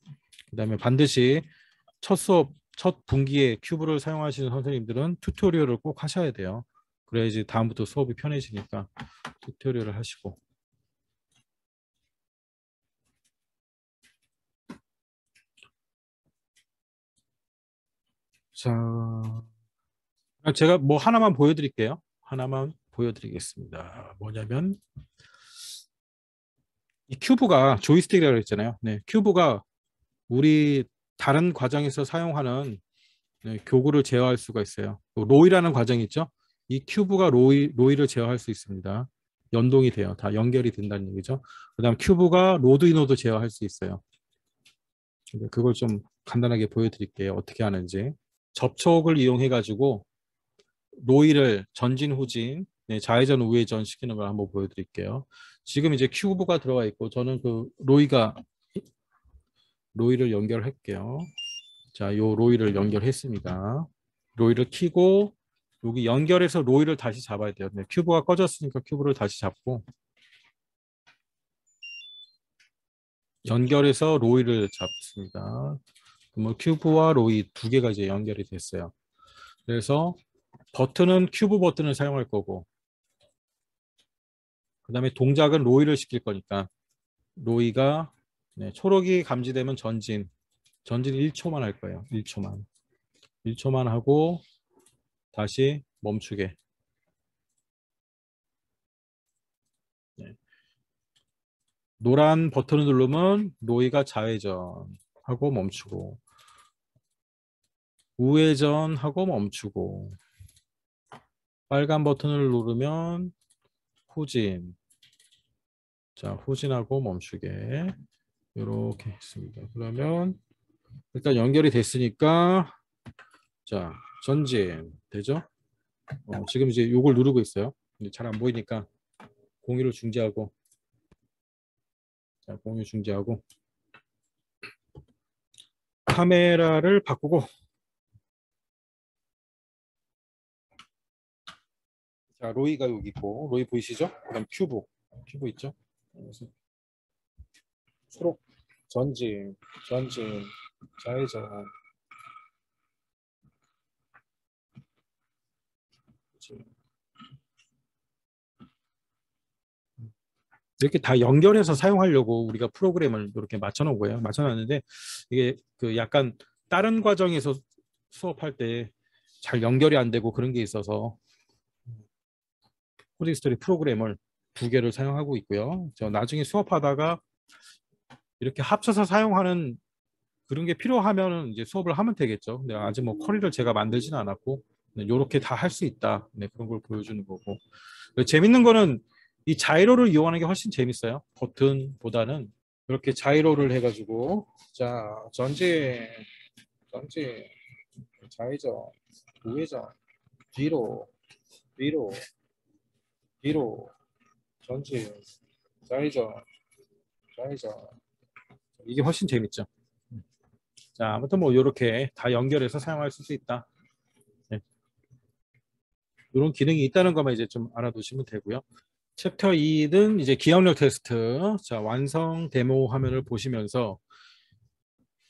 그 다음에 반드시 첫 수업, 첫 분기에 큐브를 사용하시는 선생님들은 튜토리얼을 꼭 하셔야 돼요. 그래야지 다음부터 수업이 편해지니까 튜토리얼을 하시고 자 제가 뭐 하나만 보여드릴게요. 하나만 보여드리겠습니다. 뭐냐면 이 큐브가 조이스틱이라고 했잖아요. 네, 큐브가 우리 다른 과정에서 사용하는 네, 교구를 제어할 수가 있어요. 로이라는 과정이 있죠. 이 큐브가 로이를 제어할 수 있습니다. 연동이 돼요. 다 연결이 된다는 얘기죠. 그다음 큐브가 로드이노도 제어할 수 있어요. 그걸 좀 간단하게 보여드릴게요. 어떻게 하는지. 접촉을 이용해 가지고 로이를 전진 후진 네, 좌회전 우회전 시키는 걸 한번 보여드릴게요. 지금 이제 큐브가 들어가 있고 저는 그 로이를 연결할게요. 자, 요 로이를 연결했습니다. 로이를 키고 여기 연결해서 로이를 다시 잡아야 돼요. 네, 큐브가 꺼졌으니까 큐브를 다시 잡고 연결해서 로이를 잡습니다. 그러면 큐브와 로이 두 개가 이제 연결이 됐어요. 그래서 버튼은 큐브 버튼을 사용할 거고 그 다음에 동작은 로이를 시킬 거니까 로이가 네, 초록이 감지되면 전진 1초만 할 거예요. 1초만 하고 다시 멈추게. 네. 노란 버튼을 누르면 로이가 좌회전하고 멈추고 우회전하고 멈추고 빨간 버튼을 누르면 후진. 자, 후진하고 멈추게. 이렇게 했습니다. 그러면 일단 연결이 됐으니까 자, 전진 되죠? 지금 이제 이걸 누르고 있어요. 근데 잘 안 보이니까 공유를 중지하고 자, 공유 중지하고 카메라를 바꾸고 자, 로이가 여기 있고 로이 보이시죠? 그다음 큐브 있죠? 그래서 초록 전진 좌회전 이렇게 다 연결해서 사용하려고 우리가 프로그램을 이렇게 맞춰놓은 거예요. 맞춰놨는데 이게 그 약간 다른 과정에서 수업할 때 잘 연결이 안 되고 그런 게 있어서 코딩 스토리 프로그램을 두 개를 사용하고 있고요. 저 나중에 수업하다가 이렇게 합쳐서 사용하는 그런 게 필요하면 이제 수업을 하면 되겠죠. 근데 아직 뭐 커리를 제가 만들지는 않았고 이렇게 다 할 수 있다. 네, 그런 걸 보여주는 거고. 재밌는 거는 이 자이로를 이용하는 게 훨씬 재밌어요. 버튼보다는 이렇게 자이로를 해가지고 자 전진 좌회전 우회전 뒤로 뒤로 전진 좌회전 이게 훨씬 재밌죠. 자 아무튼 뭐 이렇게 다 연결해서 사용할 수 있다. 네. 이런 기능이 있다는 것만 이제 좀 알아두시면 되고요. 챕터 2는 이제 기억력 테스트. 자, 완성 데모 화면을 보시면서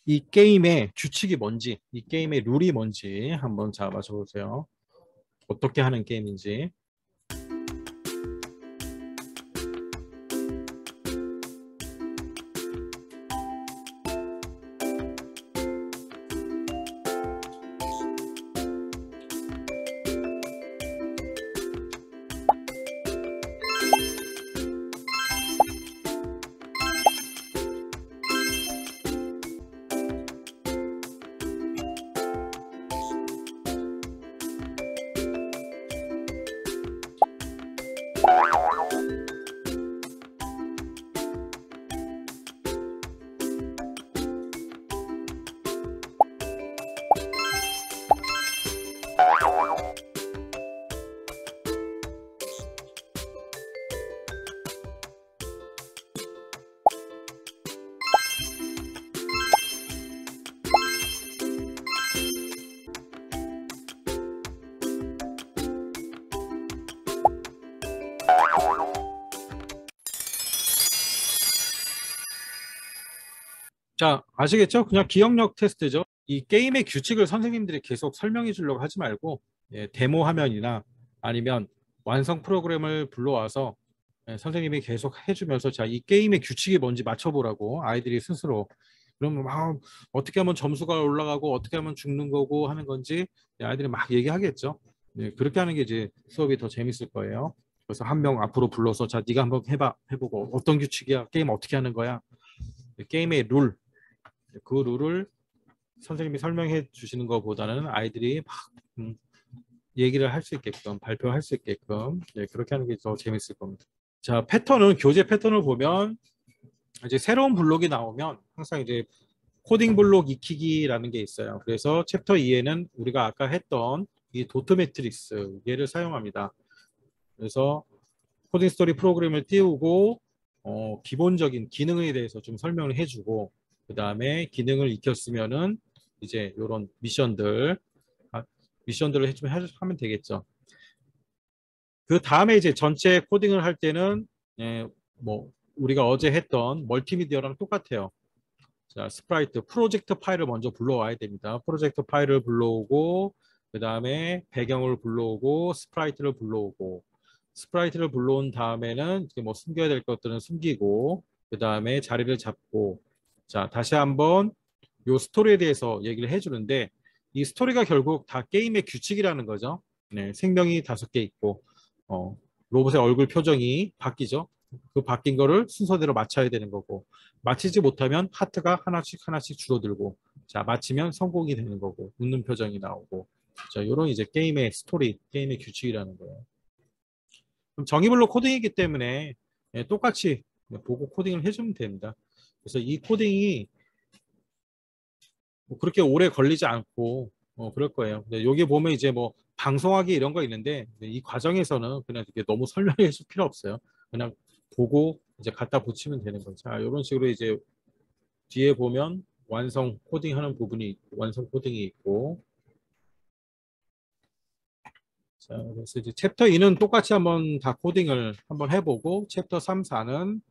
이 게임의 규칙이 뭔지, 이 게임의 룰이 뭔지 한번 잡아줘 보세요. 어떻게 하는 게임인지. 자, 아시겠죠? 그냥 기억력 테스트죠. 이 게임의 규칙을 선생님들이 계속 설명해 주려고 하지 말고 데모 화면이나 아니면 완성 프로그램을 불러와서 선생님이 계속 해주면서 자, 이 게임의 규칙이 뭔지 맞춰보라고 아이들이 스스로 그러면 막 어떻게 하면 점수가 올라가고 어떻게 하면 죽는 거고 하는 건지 아이들이 막 얘기하겠죠. 그렇게 하는 게 이제 수업이 더 재밌을 거예요. 그래서 한 명 앞으로 불러서 자, 네가 한번 해보고 어떤 규칙이야? 게임 어떻게 하는 거야? 게임의 룰, 그 룰을 선생님이 설명해 주시는 것보다는 아이들이 막 얘기를 할 수 있게끔 발표할 수 있게끔 그렇게 하는 게 더 재밌을 겁니다. 자, 패턴은 교재 패턴을 보면 이제 새로운 블록이 나오면 항상 이제 코딩 블록 익히기라는 게 있어요. 그래서 챕터 2에는 우리가 아까 했던 이 도트 매트릭스 얘를 사용합니다. 그래서 코딩 스토리 프로그램을 띄우고 기본적인 기능에 대해서 좀 설명을 해주고 그 다음에 기능을 익혔으면은 이제 이런 미션들을 하면 되겠죠. 그 다음에 이제 전체 코딩을 할 때는 뭐 우리가 어제 했던 멀티미디어랑 똑같아요. 자, 스프라이트 프로젝트 파일을 먼저 불러와야 됩니다. 프로젝트 파일을 불러오고 그 다음에 배경을 불러오고 스프라이트를 불러온 다음에는 이제 뭐 숨겨야 될 것들은 숨기고 그 다음에 자리를 잡고 자, 다시 한번 요 스토리에 대해서 얘기를 해주는데 이 스토리가 결국 다 게임의 규칙이라는 거죠. 네, 생명이 5개 있고 로봇의 얼굴 표정이 바뀌죠. 그 바뀐 거를 순서대로 맞춰야 되는 거고 맞히지 못하면 하트가 하나씩 하나씩 줄어들고 자 맞히면 성공이 되는 거고 웃는 표정이 나오고 자 이런 이제 게임의 스토리, 게임의 규칙이라는 거예요. 그럼 정의블록 코딩이기 때문에 똑같이 보고 코딩을 해주면 됩니다. 그래서 이 코딩이 뭐 그렇게 오래 걸리지 않고 그럴 거예요. 근데 여기 보면 이제 뭐 방송하기 이런 거 있는데 이 과정에서는 그냥 이렇게 너무 설명해 줄 필요 없어요. 그냥 보고 이제 갖다 붙이면 되는 거죠. 자, 이런 식으로 이제 뒤에 보면 완성 코딩하는 부분이 있고, 완성 코딩이 있고 자, 그래서 이제 챕터 2는 똑같이 한번 다 코딩을 한번 해보고 챕터 3, 4는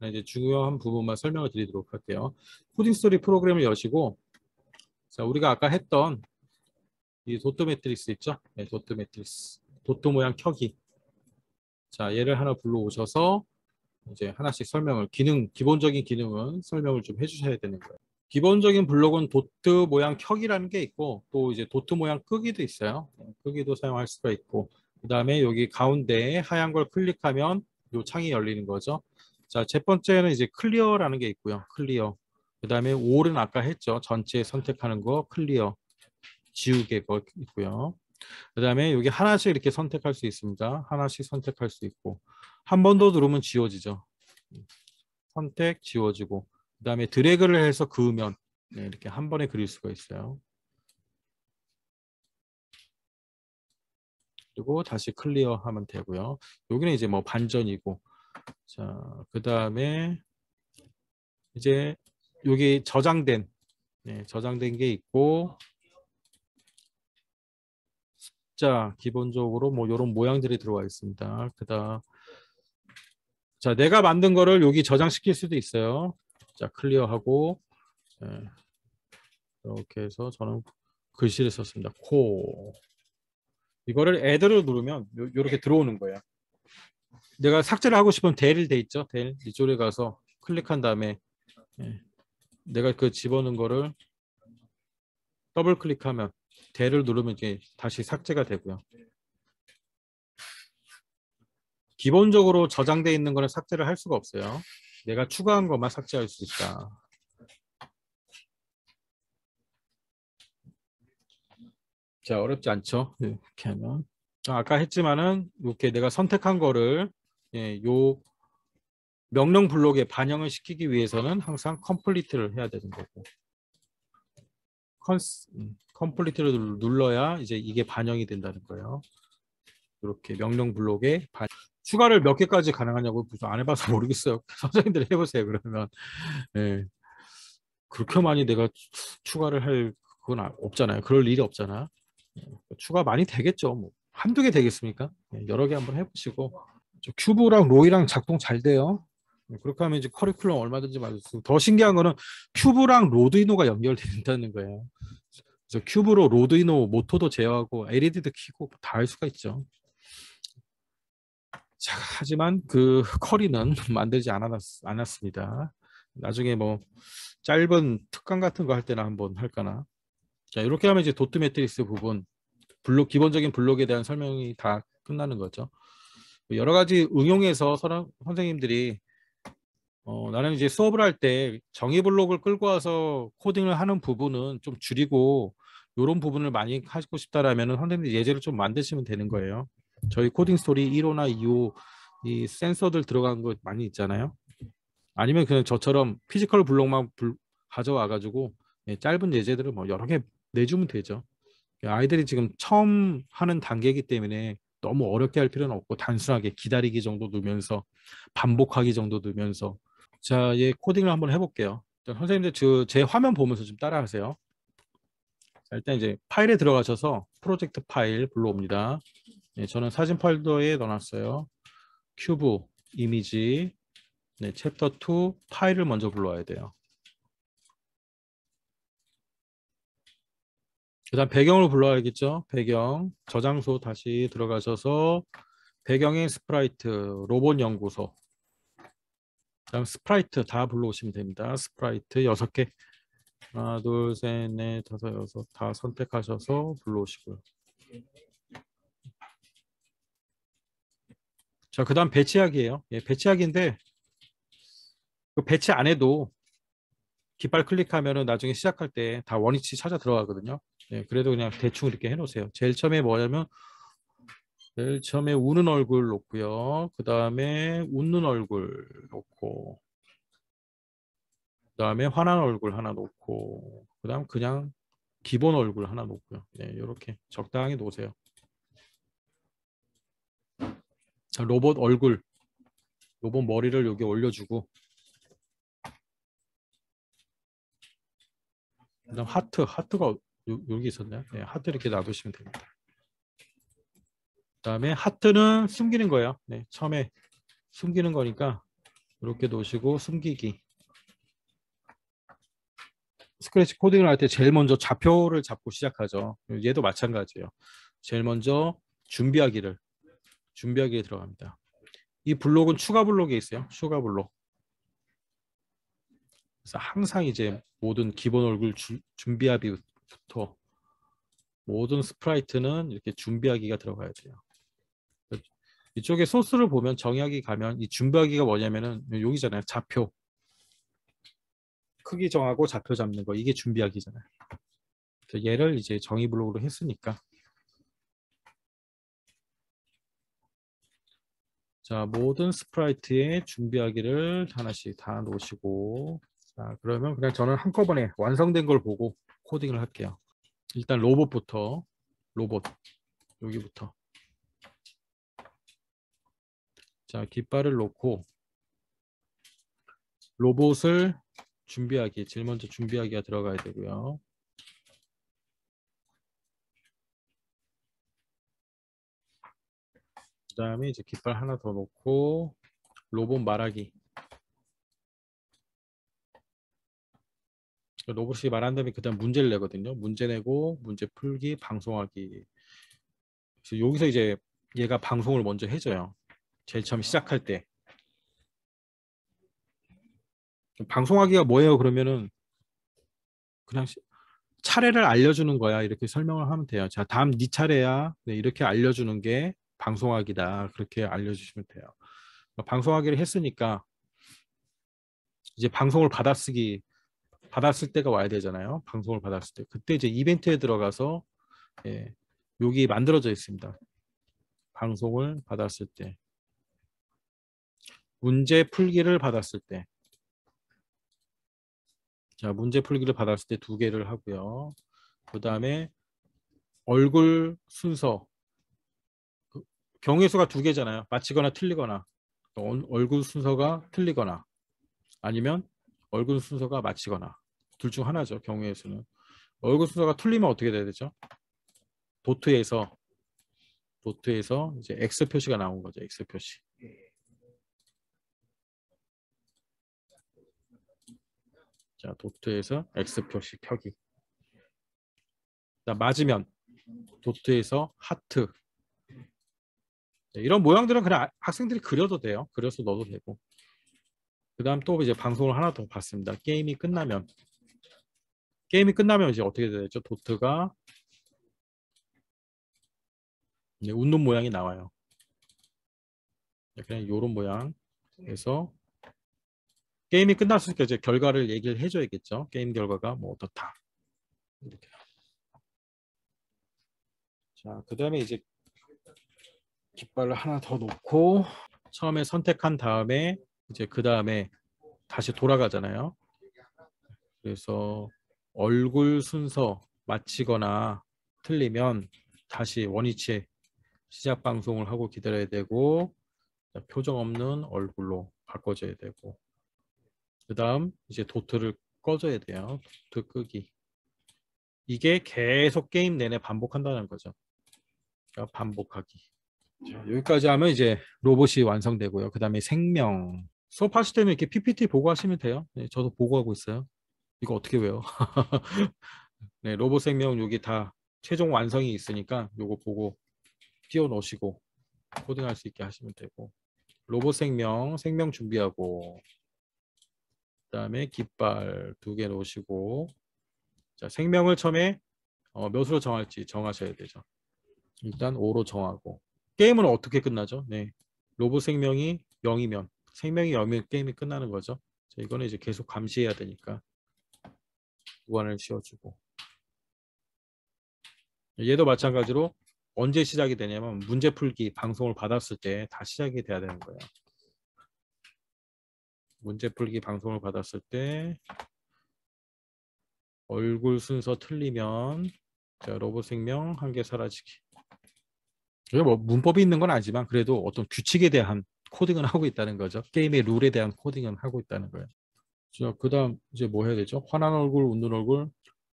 이제 중요한 부분만 설명을 드리도록 할게요. 코딩 스토리 프로그램을 여시고 자, 우리가 아까 했던 이 도트 매트릭스 있죠? 네, 도트 매트릭스. 도트 모양 켜기. 자, 얘를 하나 불러오셔서 이제 하나씩 기본적인 기능은 설명을 좀 해주셔야 되는 거예요. 기본적인 블록은 도트 모양 켜기라는 게 있고 또 이제 도트 모양 끄기도 있어요. 끄기도 사용할 수가 있고 그 다음에 여기 가운데에 하얀 걸 클릭하면 이 창이 열리는 거죠. 자, 첫 번째는 이제 클리어라는 게 있고요. 클리어. 그 다음에 올은 아까 했죠. 전체 선택하는 거 클리어. 지우개 거 있고요. 그 다음에 여기 하나씩 이렇게 선택할 수 있습니다. 하나씩 선택할 수 있고 한 번 더 누르면 지워지죠. 선택 지워지고 그 다음에 드래그를 해서 그으면 이렇게 한 번에 그릴 수가 있어요. 그리고 다시 클리어 하면 되고요. 여기는 이제 뭐 반전이고 자, 그 다음에 이제 여기 저장된 게 있고 자, 기본적으로 뭐 이런 모양들이 들어와 있습니다. 그다음 자, 내가 만든 거를 여기 저장시킬 수도 있어요. 자, 클리어하고 이렇게 해서 저는 글씨를 썼습니다. 이거를 애들을 누르면 이렇게 들어오는 거예요. 내가 삭제를 하고 싶으면 델을 돼 있죠. 델 이쪽에 가서 클릭한 다음에 내가 그 집어넣은 거를 더블 클릭하면 델을 누르면 이제 다시 삭제가 되고요. 기본적으로 저장되어 있는 거는 삭제를 할 수가 없어요. 내가 추가한 것만 삭제할 수 있다. 자, 어렵지 않죠? 이렇게 하면. 아까 했지만은 이렇게 내가 선택한 거를 요 명령 블록에 반영을 시키기 위해서는 항상 컴플리트를 해야 되는 거고. 컴플리트를 눌러야 이제 이게 반영이 된다는 거예요. 이렇게 명령 블록에 추가를 몇 개까지 가능하냐고 안 해봐서 모르겠어요. 선생님들 해보세요. 그러면 그렇게 많이 내가 추가를 할 그건 없잖아요. 그럴 일이 없잖아. 추가 많이 되겠죠. 뭐 한두 개 되겠습니까? 여러 개 한번 해보시고 저 큐브랑 로이랑 작동 잘 돼요. 그렇게 하면 이제 커리큘럼 얼마든지 맞을 수 있고 더 신기한 거는 큐브랑 로드이노가 연결된다는 거예요. 그래서 큐브로 로드이노 모토도 제어하고 LED도 켜고 다 할 수가 있죠. 자, 하지만 그 커리는 만들지 않았습니다. 나중에 뭐 짧은 특강 같은 거 할 때나 한번 할까나. 자, 이렇게 하면 이제 도트 매트릭스 부분, 기본적인 블록에 대한 설명이 다 끝나는 거죠. 여러 가지 응용해서 선생님들이 나는 이제 수업을 할 때 정의 블록을 끌고 와서 코딩을 하는 부분은 좀 줄이고 이런 부분을 많이 하고 싶다라면 선생님들 예제를 좀 만드시면 되는 거예요. 저희 코딩 스토리 1호나 2호 이 센서들 들어간 거 많이 있잖아요. 아니면 그냥 저처럼 피지컬 블록만 가져와 가지고 짧은 예제들을 뭐 여러 개 내주면 되죠. 아이들이 지금 처음 하는 단계이기 때문에 너무 어렵게 할 필요는 없고 단순하게 기다리기 정도 넣으면서 반복하기 정도 넣으면서 자, 얘 코딩을 한번 해볼게요. 자, 선생님들 제 화면 보면서 좀 따라하세요. 자, 일단 이제 파일에 들어가셔서 프로젝트 파일 불러옵니다. 네, 저는 사진 폴더에 넣어놨어요. 큐브, 이미지, 네, 챕터 2 파일을 먼저 불러와야 돼요. 그 다음 배경을 불러야겠죠. 배경, 저장소 다시 들어가셔서 배경의 스프라이트, 로봇 연구소. 그다음 스프라이트 다 불러오시면 됩니다. 스프라이트 6개. 하나, 둘, 셋, 넷, 다섯, 여섯 다 선택하셔서 불러오시고요. 자, 그 다음 배치하기예요. 예, 배치하기인데 그 배치 안 해도 깃발 클릭하면은 나중에 시작할 때 다 원위치 찾아 들어가거든요. 예, 그래도 그냥 대충 이렇게 해놓으세요. 제일 처음에 뭐냐면 제일 처음에 우는 얼굴 놓고요. 그 다음에 웃는 얼굴 놓고 그 다음에 화난 얼굴 하나 놓고 그 다음 그냥 기본 얼굴 하나 놓고요. 네, 이렇게 적당히 놓으세요. 자, 로봇 얼굴, 로봇 머리를 여기 올려주고 그다음 하트가 여기 있었나요? 네, 하트 이렇게 놔두시면 됩니다. 그다음에 하트는 숨기는 거예요. 네, 처음에 숨기는 거니까 이렇게 놓으시고 숨기기. 스크래치 코딩을 할 때 제일 먼저 좌표를 잡고 시작하죠. 얘도 마찬가지예요. 제일 먼저 준비하기에 들어갑니다. 이 블록은 추가 블록에 있어요. 추가 블록. 그래서 항상 이제 모든 기본 얼굴 준비하기부터 모든 스프라이트는 이렇게 준비하기가 들어가야 돼요. 이쪽에 소스를 보면 정의하기 가면 이 준비하기가 뭐냐면은 여기잖아요. 좌표. 크기 정하고 좌표 잡는 거. 이게 준비하기잖아요. 그래서 얘를 이제 정의 블록으로 했으니까. 자, 모든 스프라이트에 준비하기를 하나씩 다 놓으시고 자, 그러면 그냥 저는 한꺼번에 완성된 걸 보고 코딩을 할게요. 일단 로봇부터 로봇 여기부터 자, 깃발을 놓고 로봇을 준비하기 제일 먼저 준비하기가 들어가야 되고요. 그 다음에 이제 깃발 하나 더 놓고 로봇 말하기. 로봇이 말한 다음에 그 다음 문제를 내거든요. 문제 내고 문제 풀기 방송하기. 그래서 여기서 이제 얘가 방송을 먼저 해줘요. 제일 처음 시작할 때. 방송하기가 뭐예요? 그러면은 그냥 차례를 알려주는 거야. 이렇게 설명을 하면 돼요. 자, 다음 네 차례야. 네, 이렇게 알려주는 게 방송하기다. 그렇게 알려주시면 돼요. 방송하기를 했으니까 이제 방송을 받았을 때가 와야 되잖아요. 방송을 받았을 때. 그때 이제 이벤트에 들어가서 예, 여기 만들어져 있습니다. 방송을 받았을 때. 문제 풀기를 받았을 때. 자, 문제 풀기를 받았을 때 2개를 하고요. 그 다음에 얼굴 순서. 경우의 수가 2개잖아요. 맞히거나 틀리거나. 얼굴 순서가 틀리거나 아니면 얼굴 순서가 맞히거나. 둘 중 하나죠. 경우의 수는. 얼굴 순서가 틀리면 어떻게 돼야 되죠? 도트에서 이제 X 표시가 나온 거죠. X 표시. 자, 도트에서 X 표시 켜기. 자, 맞으면 도트에서 하트. 네, 이런 모양들은 그냥 학생들이 그려도 돼요. 그려서 넣어도 되고. 그 다음 또 이제 방송을 하나 더 봤습니다. 게임이 끝나면 이제 어떻게 되죠? 도트가 이제 웃는 모양이 나와요. 그냥 이런 모양에서 게임이 끝났을 때 이제 결과를 얘기를 해줘야겠죠. 게임 결과가 뭐 어떻다. 이렇게. 자, 그 다음에 이제 깃발을 하나 더 놓고 처음에 선택한 다음에 이제 그 다음에 다시 돌아가잖아요. 그래서 얼굴 순서 맞히거나 틀리면 다시 원위치에 시작 방송을 하고 기다려야 되고 표정 없는 얼굴로 바꿔줘야 되고 그 다음 이제 도트를 꺼줘야 돼요. 도트 끄기. 이게 계속 게임 내내 반복한다는 거죠. 그러니까 반복하기. 자, 여기까지 하면 이제 로봇이 완성되고요. 그 다음에 생명. 수업하실 때는 이렇게 PPT 보고 하시면 돼요. 네, 저도 보고 하고 있어요. 이거 어떻게 외워? 네, 로봇 생명 여기 다 최종 완성이 있으니까 요거 보고 띄워 놓으시고 코딩할 수 있게 하시면 되고 로봇 생명 준비하고 그다음에 깃발 2개 놓으시고 자, 생명을 처음에 몇으로 정할지 정하셔야 되죠. 일단 5로 정하고 게임은 어떻게 끝나죠? 네, 로봇 생명이 0이면 생명이 0이면 게임이 끝나는 거죠. 자, 이거는 이제 계속 감시해야 되니까 무한을 씌워주고 얘도 마찬가지로 언제 시작이 되냐면 문제 풀기 방송을 받았을 때 다 시작이 돼야 되는 거예요. 문제 풀기 방송을 받았을 때 얼굴 순서 틀리면 자, 로봇 생명 한 개 사라지기. 이게 뭐 문법이 있는 건 아니지만 그래도 어떤 규칙에 대한 코딩은 하고 있다는 거죠. 게임의 룰에 대한 코딩은 하고 있다는 거예요. 자, 그다음 이제 뭐 해야 되죠? 화난 얼굴, 웃는 얼굴,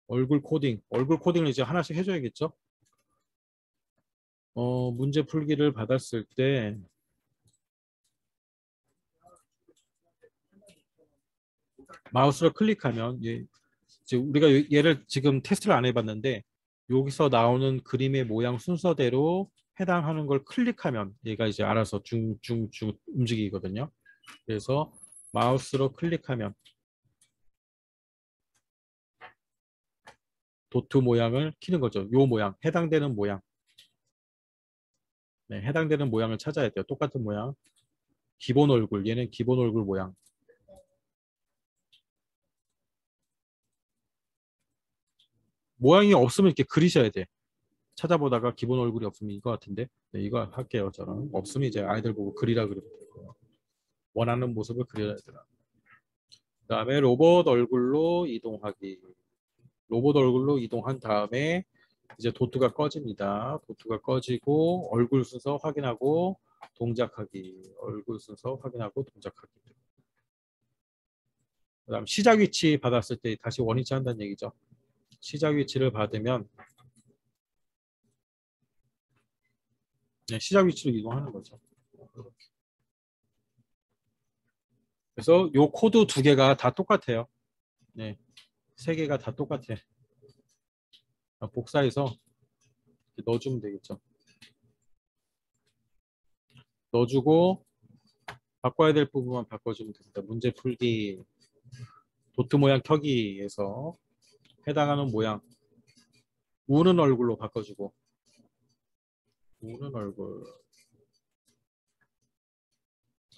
얼굴 코딩. 얼굴 코딩을 이제 하나씩 해줘야겠죠? 문제 풀기를 받았을 때 마우스로 클릭하면 이제 우리가 얘를 지금 테스트를 안 해봤는데 여기서 나오는 그림의 모양 순서대로 해당하는 걸 클릭하면 얘가 이제 알아서 중중중 움직이거든요. 그래서 마우스로 클릭하면 도트 모양을 키는 거죠. 요 모양, 해당되는 모양. 네, 해당되는 모양을 찾아야 돼요. 똑같은 모양. 기본 얼굴, 얘는 기본 얼굴 모양. 모양이 없으면 이렇게 그리셔야 돼. 찾아보다가 기본 얼굴이 없으면 이거 같은데 네, 이거 할게요. 저는 없으면 이제 아이들 보고 그리라 그러면 되고요. 원하는 모습을 그려야 되라. 그 다음에 로봇 얼굴로 이동하기. 로봇 얼굴로 이동한 다음에 이제 도트가 꺼집니다. 도트가 꺼지고 얼굴 순서 확인하고 동작하기. 얼굴 순서 확인하고 동작하기. 그 다음 시작 위치 받았을 때 다시 원위치 한다는 얘기죠. 시작 위치를 받으면 네, 시작 위치로 이동하는 거죠. 그래서 요 코드 2개가 다 똑같아요. 네, 3개가 다 똑같아. 복사해서 넣어주면 되겠죠. 넣어주고 바꿔야 될 부분만 바꿔주면 됩니다. 문제 풀기 도트 모양 켜기에서 해당하는 모양 우는 얼굴로 바꿔주고 우는 얼굴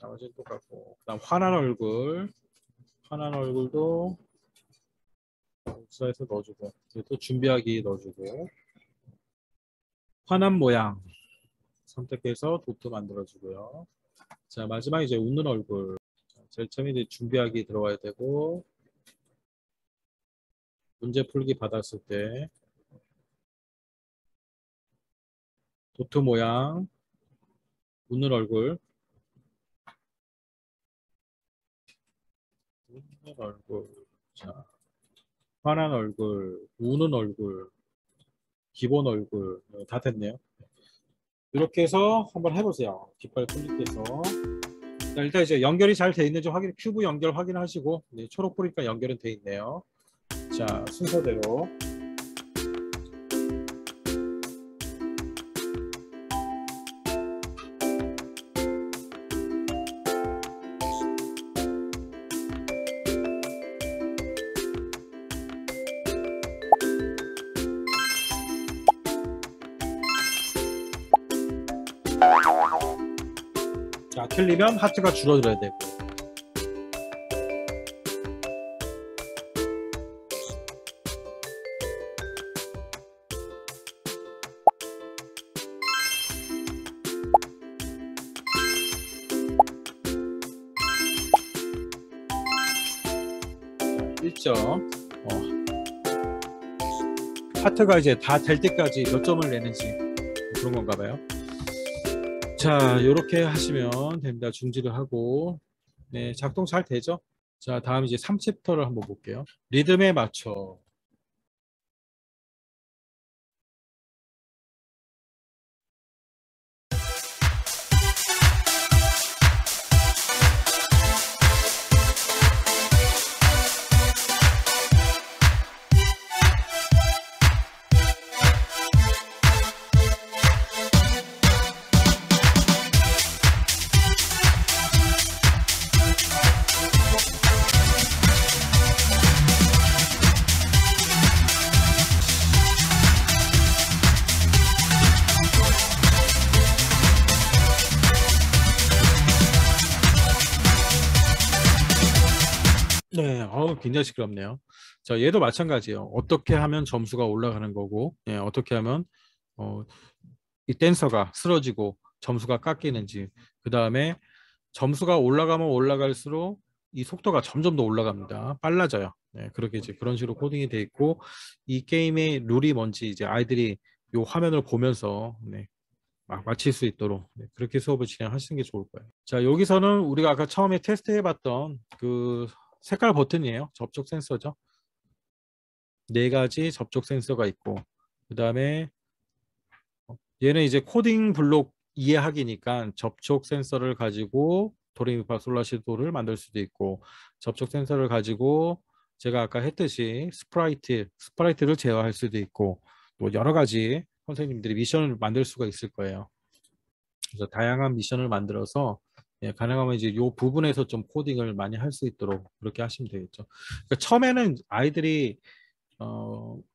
나머지는 똑같고 그 다음 화난 얼굴도 복사해서 넣어주고 또 준비하기 넣어주고 화난 모양 선택해서 도트 만들어주고요. 자 마지막 이제 웃는 얼굴 제일 처음에 이제 준비하기 들어가야 되고 문제 풀기 받았을 때 도트 모양 웃는 얼굴 웃는 얼굴 자 화난 얼굴 우는 얼굴 기본 얼굴 다 됐네요. 이렇게 해서 한번 해보세요. 깃발 클릭해서 자, 일단 이제 연결이 잘 돼 있는지 큐브 연결 확인하시고, 네, 초록불이니까 연결은 돼 있네요. 자, 순서대로. 자, 틀리면 하트가 줄어들어야 되고. 자, 1점. 하트가 이제 다 될 때까지 몇 점을 내는지 그런 건가 봐요. 자, 이렇게 하시면 됩니다. 중지를 하고. 네, 작동 잘 되죠? 자, 다음 이제 3챕터를 한번 볼게요. 리듬에 맞춰. 네, 굉장히 시끄럽네요. 자, 얘도 마찬가지예요. 어떻게 하면 점수가 올라가는 거고, 예, 어떻게 하면 이 댄서가 쓰러지고 점수가 깎이는지, 그 다음에 점수가 올라가면 올라갈수록 이 속도가 점점 더 올라갑니다. 빨라져요. 네, 그렇게 이제 그런 식으로 코딩이 돼 있고, 이 게임의 룰이 뭔지 이제 아이들이 이 화면을 보면서 네, 막 마칠 수 있도록 네, 그렇게 수업을 진행하시는 게 좋을 거예요. 자, 여기서는 우리가 아까 처음에 테스트 해봤던 그 색깔 버튼이에요. 접촉 센서죠. 네 가지 접촉 센서가 있고, 그 다음에 얘는 이제 코딩 블록 이해하기니까 접촉 센서를 가지고 도레미파솔라시도를 만들 수도 있고, 접촉 센서를 가지고 제가 아까 했듯이 스프라이트를 제어할 수도 있고, 또 여러 가지 선생님들이 미션을 만들 수가 있을 거예요. 그래서 다양한 미션을 만들어서 예, 가능하면 이제 이 부분에서 좀 코딩을 많이 할 수 있도록 그렇게 하시면 되겠죠. 그러니까 처음에는 아이들이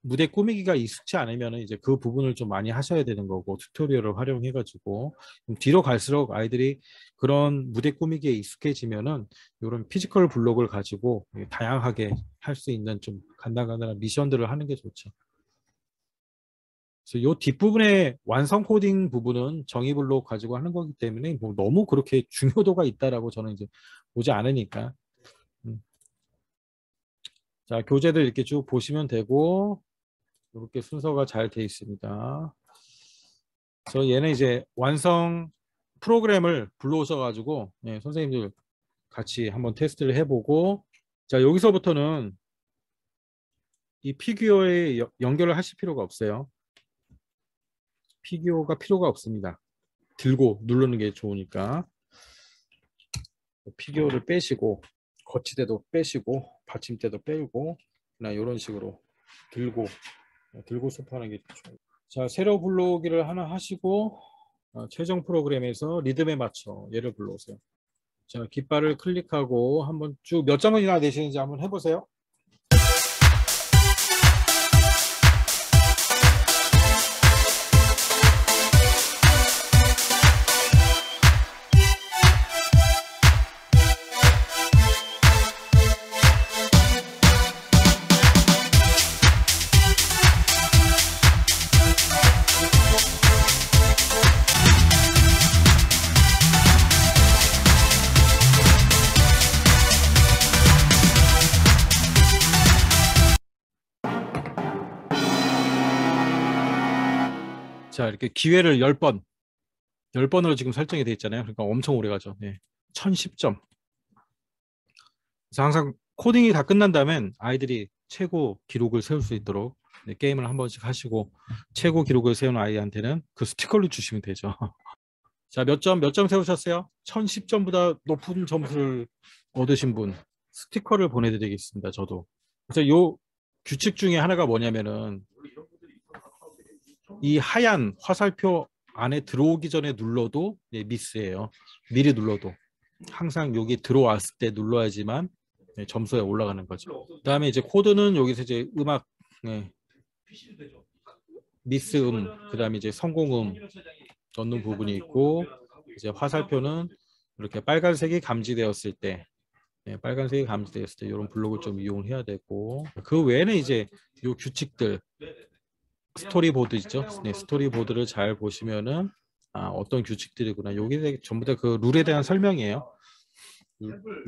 무대 꾸미기가 익숙치 않으면 이제 그 부분을 좀 많이 하셔야 되는 거고, 튜토리얼을 활용해 가지고 뒤로 갈수록 아이들이 그런 무대 꾸미기에 익숙해지면은 이런 피지컬 블록을 가지고 다양하게 할 수 있는 좀 간단한 미션들을 하는 게 좋죠. 그래서 이 뒷부분의 완성 코딩 부분은 정의 블록 가지고 하는 거기 때문에 뭐 너무 그렇게 중요도가 있다라고 저는 이제 보지 않으니까. 자, 교재들 이렇게 쭉 보시면 되고, 이렇게 순서가 잘 돼 있습니다. 그래서 얘는 이제 완성 프로그램을 불러오셔가지고 예, 선생님들 같이 한번 테스트를 해보고, 자, 여기서부터는 이 피규어에 연결을 하실 필요가 없어요. 피규어가 필요가 없습니다. 들고 누르는 게 좋으니까. 피규어를 빼시고, 거치대도 빼시고, 받침대도 빼고, 그냥 이런 식으로 들고 수업하는 게 좋아요. 자, 세로 불러오기를 하나 하시고, 최종 프로그램에서 리듬에 맞춰 얘를 불러오세요. 자, 깃발을 클릭하고 한번 쭉 몇 점이나 내시는지 한번 해보세요. 자, 이렇게 기회를 10번으로 지금 설정이 되어 있잖아요. 그러니까 엄청 오래 가죠. 네. 1010점. 그래서 항상 코딩이 다 끝난 다음엔 아이들이 최고 기록을 세울 수 있도록 네, 게임을 한 번씩 하시고, 최고 기록을 세운 아이한테는 그 스티커를 주시면 되죠. 자, 몇 점 세우셨어요? 1010점보다 높은 점수를 얻으신 분 스티커를 보내드리겠습니다. 저도. 그래서 요 규칙 중에 하나가 뭐냐면은 이 하얀 화살표 안에 들어오기 전에 눌러도 미스예요. 미리 눌러도. 항상 여기 들어왔을 때 눌러야지만 점수에 올라가는 거죠. 그다음에 이제 코드는 여기서 이제 음악 미스 그다음에 이제 성공 넣는 부분이 있고 이제 화살표는 이렇게 빨간색이 감지되었을 때 빨간색이 감지되었을 때 이런 블록을 좀 이용해야 되고 그 외에는 이제 요 규칙들 스토리보드 있죠. 스토리보드를 잘 보시면은 어떤 규칙들이구나. 여기 전부 다 그 룰에 대한 설명이에요.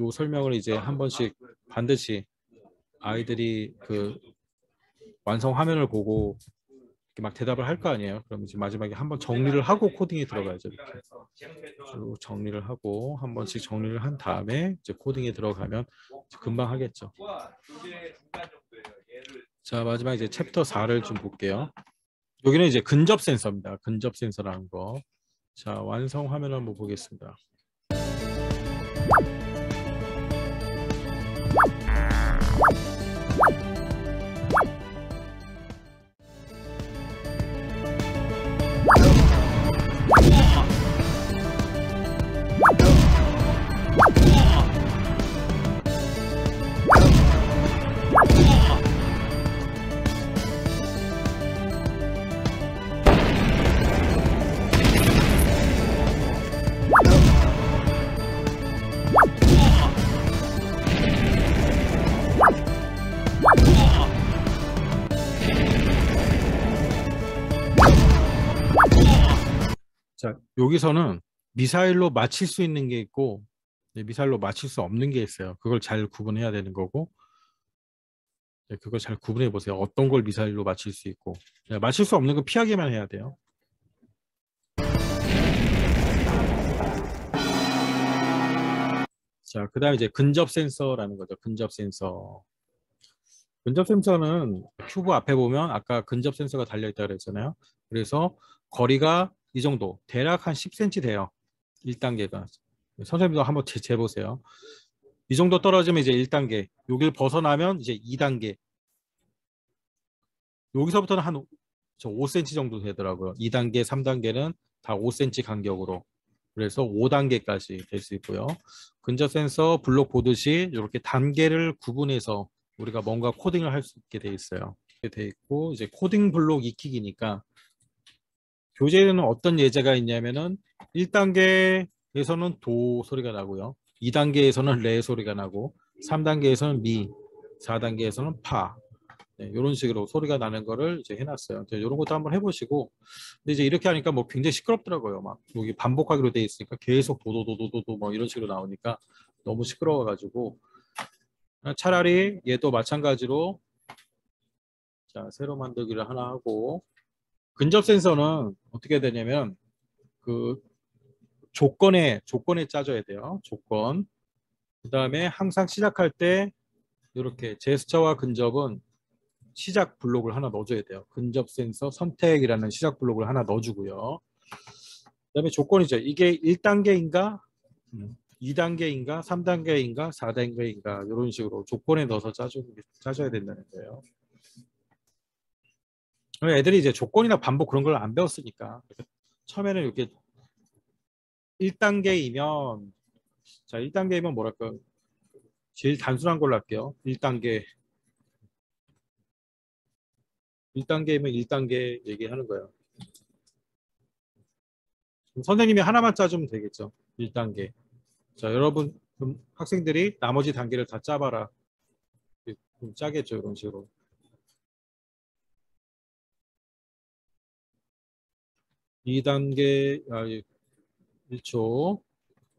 요 설명을 이제 한 번씩 반드시 아이들이 그 완성 화면을 보고 이렇게 막 대답을 할 거 아니에요. 그럼 이제 마지막에 한번 정리를 하고 코딩에 들어가야죠. 이렇게 쭉 정리를 하고 한 번씩 정리를 한 다음에 이제 코딩에 들어가면 금방 하겠죠. 자, 마지막 이제 챕터 4를 좀 볼게요. 여기는 이제 근접 센서입니다. 근접 센서라는 거. 자, 완성 화면을 한번 보겠습니다. 자, 여기서는 미사일로 맞힐 수 있는 게 있고 미사일로 맞힐 수 없는 게 있어요. 그걸 잘 구분해야 되는 거고 그걸 잘 구분해 보세요. 어떤 걸 미사일로 맞힐 수 있고 맞힐 수 없는 건 피하기만 해야 돼요. 자, 그 다음에 이제 근접 센서라는 거죠. 근접 센서. 근접 센서는 큐브 앞에 보면 아까 근접 센서가 달려있다고 그랬잖아요. 그래서 거리가 이 정도, 대략 한 10cm 돼요. 1단계가. 선생님도 한번 재보세요. 이 정도 떨어지면 이제 1단계. 여길 벗어나면 이제 2단계. 여기서부터는 한 5cm 정도 되더라고요. 2단계, 3단계는 다 5cm 간격으로. 그래서 5단계까지 될 수 있고요. 근접 센서 블록 보듯이 이렇게 단계를 구분해서 우리가 뭔가 코딩을 할 수 있게 돼 있어요. 이렇게 돼 있고 이제 코딩 블록 익히기니까 교재에는 어떤 예제가 있냐면은 1단계에서는 도 소리가 나고요. 2단계에서는 레 소리가 나고 3단계에서는 미, 4단계에서는 파 이런 식으로 소리가 나는 거를 이제 해놨어요. 이런 것도 한번 해보시고 근데 이제 이렇게 하니까 뭐 굉장히 시끄럽더라고요. 막 여기 반복하기로 돼 있으니까 계속 도도도도도도 뭐 이런 식으로 나오니까 너무 시끄러워가지고 차라리 얘도 마찬가지로 자 새로 만들기를 하나 하고 근접 센서는 어떻게 되냐면 그 조건에 짜줘야 돼요. 조건. 그 다음에 항상 시작할 때 이렇게 제스처와 근접은 시작 블록을 하나 넣어줘야 돼요. 근접 센서 선택이라는 시작 블록을 하나 넣어주고요. 그다음에 조건이죠. 이게 1단계인가 2단계인가 3단계인가 4단계인가 이런 식으로 조건에 넣어서 짜줘야 된다는 거예요. 애들이 이제 조건이나 반복 그런 걸 안 배웠으니까 처음에는 이렇게 1단계이면 자 1단계이면 뭐랄까 제일 단순한 걸로 할게요. 1단계면 1단계 얘기하는 거예요. 선생님이 하나만 짜주면 되겠죠. 1단계. 자, 여러분 그럼 학생들이 나머지 단계를 다 짜봐라. 좀 짜겠죠. 이런 식으로. 이 단계 1초.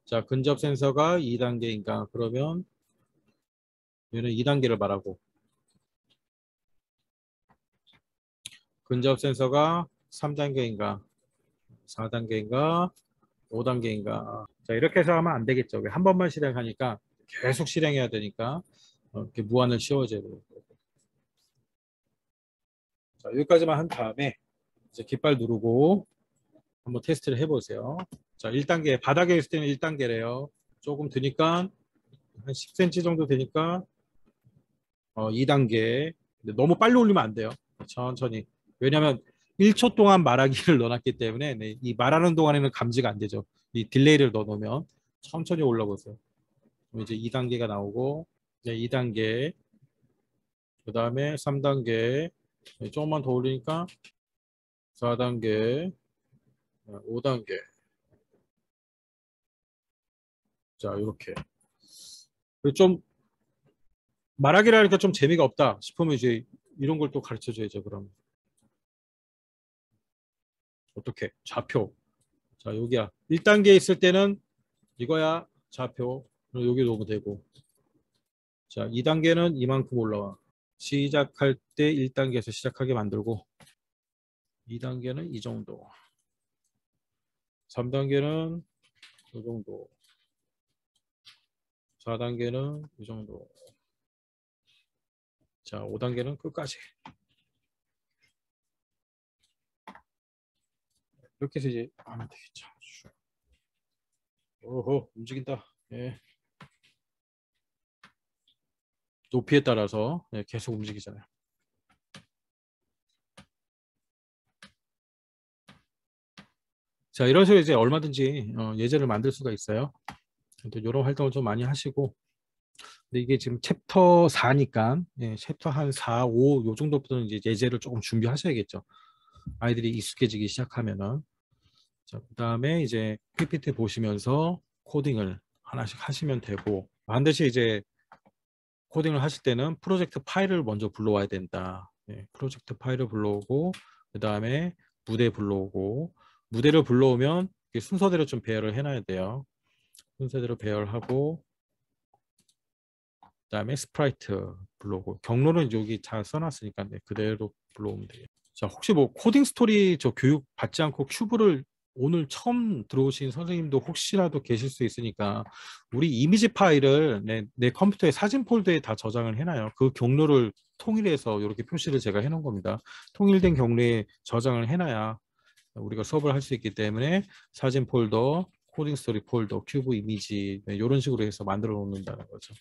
자, 근접 센서가 2단계인가? 그러면 얘는 2단계를 말하고 근접 센서가 3단계인가? 4단계인가? 5단계인가? 자, 이렇게 해서 하면 안 되겠죠. 왜 한 번만 실행하니까 계속 실행해야 되니까 이렇게 무한을 씌워줘야 돼요. 자, 여기까지만 한 다음에 이제 깃발 누르고 한번 테스트를 해보세요. 자, 1단계 바닥에 있을 때는 1단계래요. 조금 드니까 한 10cm 정도 되니까 2단계. 근데 너무 빨리 올리면 안 돼요. 천천히. 왜냐하면 1초 동안 말하기를 넣어놨기 때문에 네, 이 말하는 동안에는 감지가 안 되죠. 이 딜레이를 넣어놓으면 천천히 올라보세요. 그럼 이제 2단계가 나오고 이제 2단계 그 다음에 3단계 조금만 더 올리니까 4단계 5단계 자 이렇게 좀 말하기를 하니까 좀 재미가 없다 싶으면 이제 이런 걸 또 가르쳐 줘야죠. 그럼 어떻게 좌표 자 여기야 1단계 있을 때는 이거야 좌표 여기 놓으면 되고 자 2단계는 이만큼 올라와 시작할 때 1단계에서 시작하게 만들고 2단계는 이 정도 3단계는 이 정도 4단계는 이 정도 자 5단계는 끝까지 이렇게 해서 이제 하면 되겠죠. 오호 움직인다. 예. 높이에 따라서 예, 계속 움직이잖아요. 자 이런 식으로 이제 얼마든지 예제를 만들 수가 있어요. 이런 활동을 좀 많이 하시고 근데 이게 지금 챕터 4니까 예, 챕터 한 4, 5 요 정도부터는 이제 예제를 조금 준비하셔야겠죠. 아이들이 익숙해지기 시작하면은 자 그다음에 이제 PPT 보시면서 코딩을 하나씩 하시면 되고 반드시 이제 코딩을 하실 때는 프로젝트 파일을 먼저 불러와야 된다. 예, 프로젝트 파일을 불러오고 그 다음에 무대 불러오고 무대를 불러오면 순서대로 좀 배열을 해놔야 돼요. 순서대로 배열하고 그 다음에 스프라이트 불러오고 경로는 여기 잘 써놨으니까 네, 그대로 불러오면 돼요. 자 혹시 뭐 코딩 스토리 저 교육 받지 않고 큐브를 오늘 처음 들어오신 선생님도 혹시라도 계실 수 있으니까 우리 이미지 파일을 내 컴퓨터의 사진 폴더에 다 저장을 해놔요. 그 경로를 통일해서 이렇게 표시를 제가 해놓은 겁니다. 통일된 경로에 저장을 해놔야 우리가 수업을 할 수 있기 때문에 사진 폴더, 코딩 스토리 폴더, 큐브 이미지 이런 식으로 해서 만들어 놓는다는 거죠.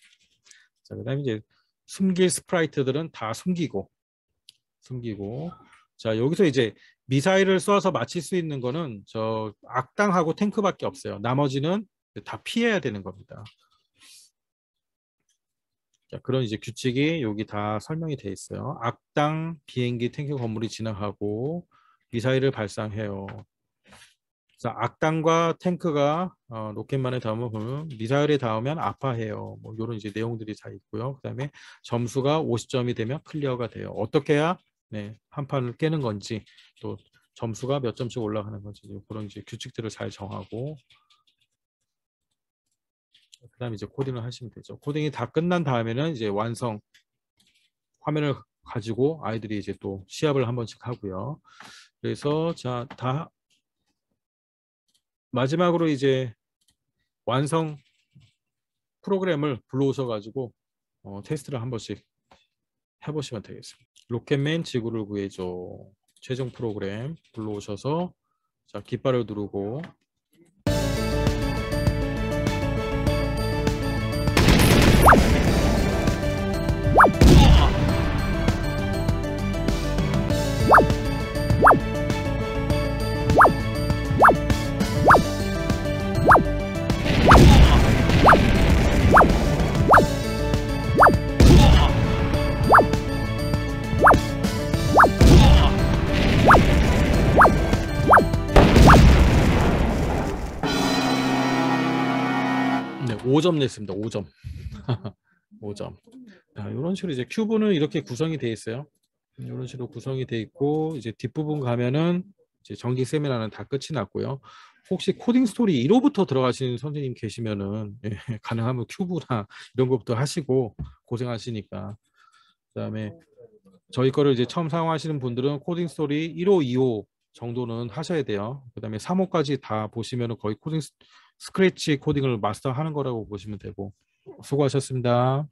자, 그다음에 이제 숨길 스프라이트들은 다 숨기고 자 여기서 이제 미사일을 쏘아서 맞힐 수 있는 거는 저 악당하고 탱크밖에 없어요. 나머지는 다 피해야 되는 겁니다. 자, 그런 이제 규칙이 여기 다 설명이 돼 있어요. 악당, 비행기, 탱크, 건물이 지나가고 미사일을 발사해요. 자, 악당과 탱크가 로켓만에 닿으면 보면 미사일에 닿으면 아파해요. 뭐 이런 이제 내용들이 다 있고요. 그다음에 점수가 50점이 되면 클리어가 돼요. 어떻게 해야 네, 한 판을 깨는 건지 또 점수가 몇 점씩 올라가는 건지 그런 이제 규칙들을 잘 정하고 그다음에 이제 코딩을 하시면 되죠. 코딩이 다 끝난 다음에는 이제 완성 화면을 가지고 아이들이 이제 또 시합을 한 번씩 하고요. 그래서 자, 다 마지막으로 이제 완성 프로그램을 불러오셔가지고 테스트를 한 번씩 해보시면 되겠습니다. 로켓맨 지구를 구해줘 최종 프로그램 불러오셔서 자 깃발을 누르고 네, 5점 냈습니다. 5점. 5점. 자, 이런 식으로 이제 큐브는 이렇게 구성이 되어 있어요. 이런 식으로 구성이 되어 있고 이제 뒷부분 가면은 이제 정기 세미나는 다 끝이 났고요. 혹시 코딩 스토리 1호부터 들어가시는 선생님 계시면은 예, 가능하면 큐브나 이런 것부터 하시고 고생하시니까 그다음에 저희 거를 이제 처음 사용하시는 분들은 코딩 스토리 1호, 2호 정도는 하셔야 돼요. 그다음에 3호까지 다 보시면은 거의 코딩 스크래치 코딩을 마스터하는 거라고 보시면 되고 수고하셨습니다.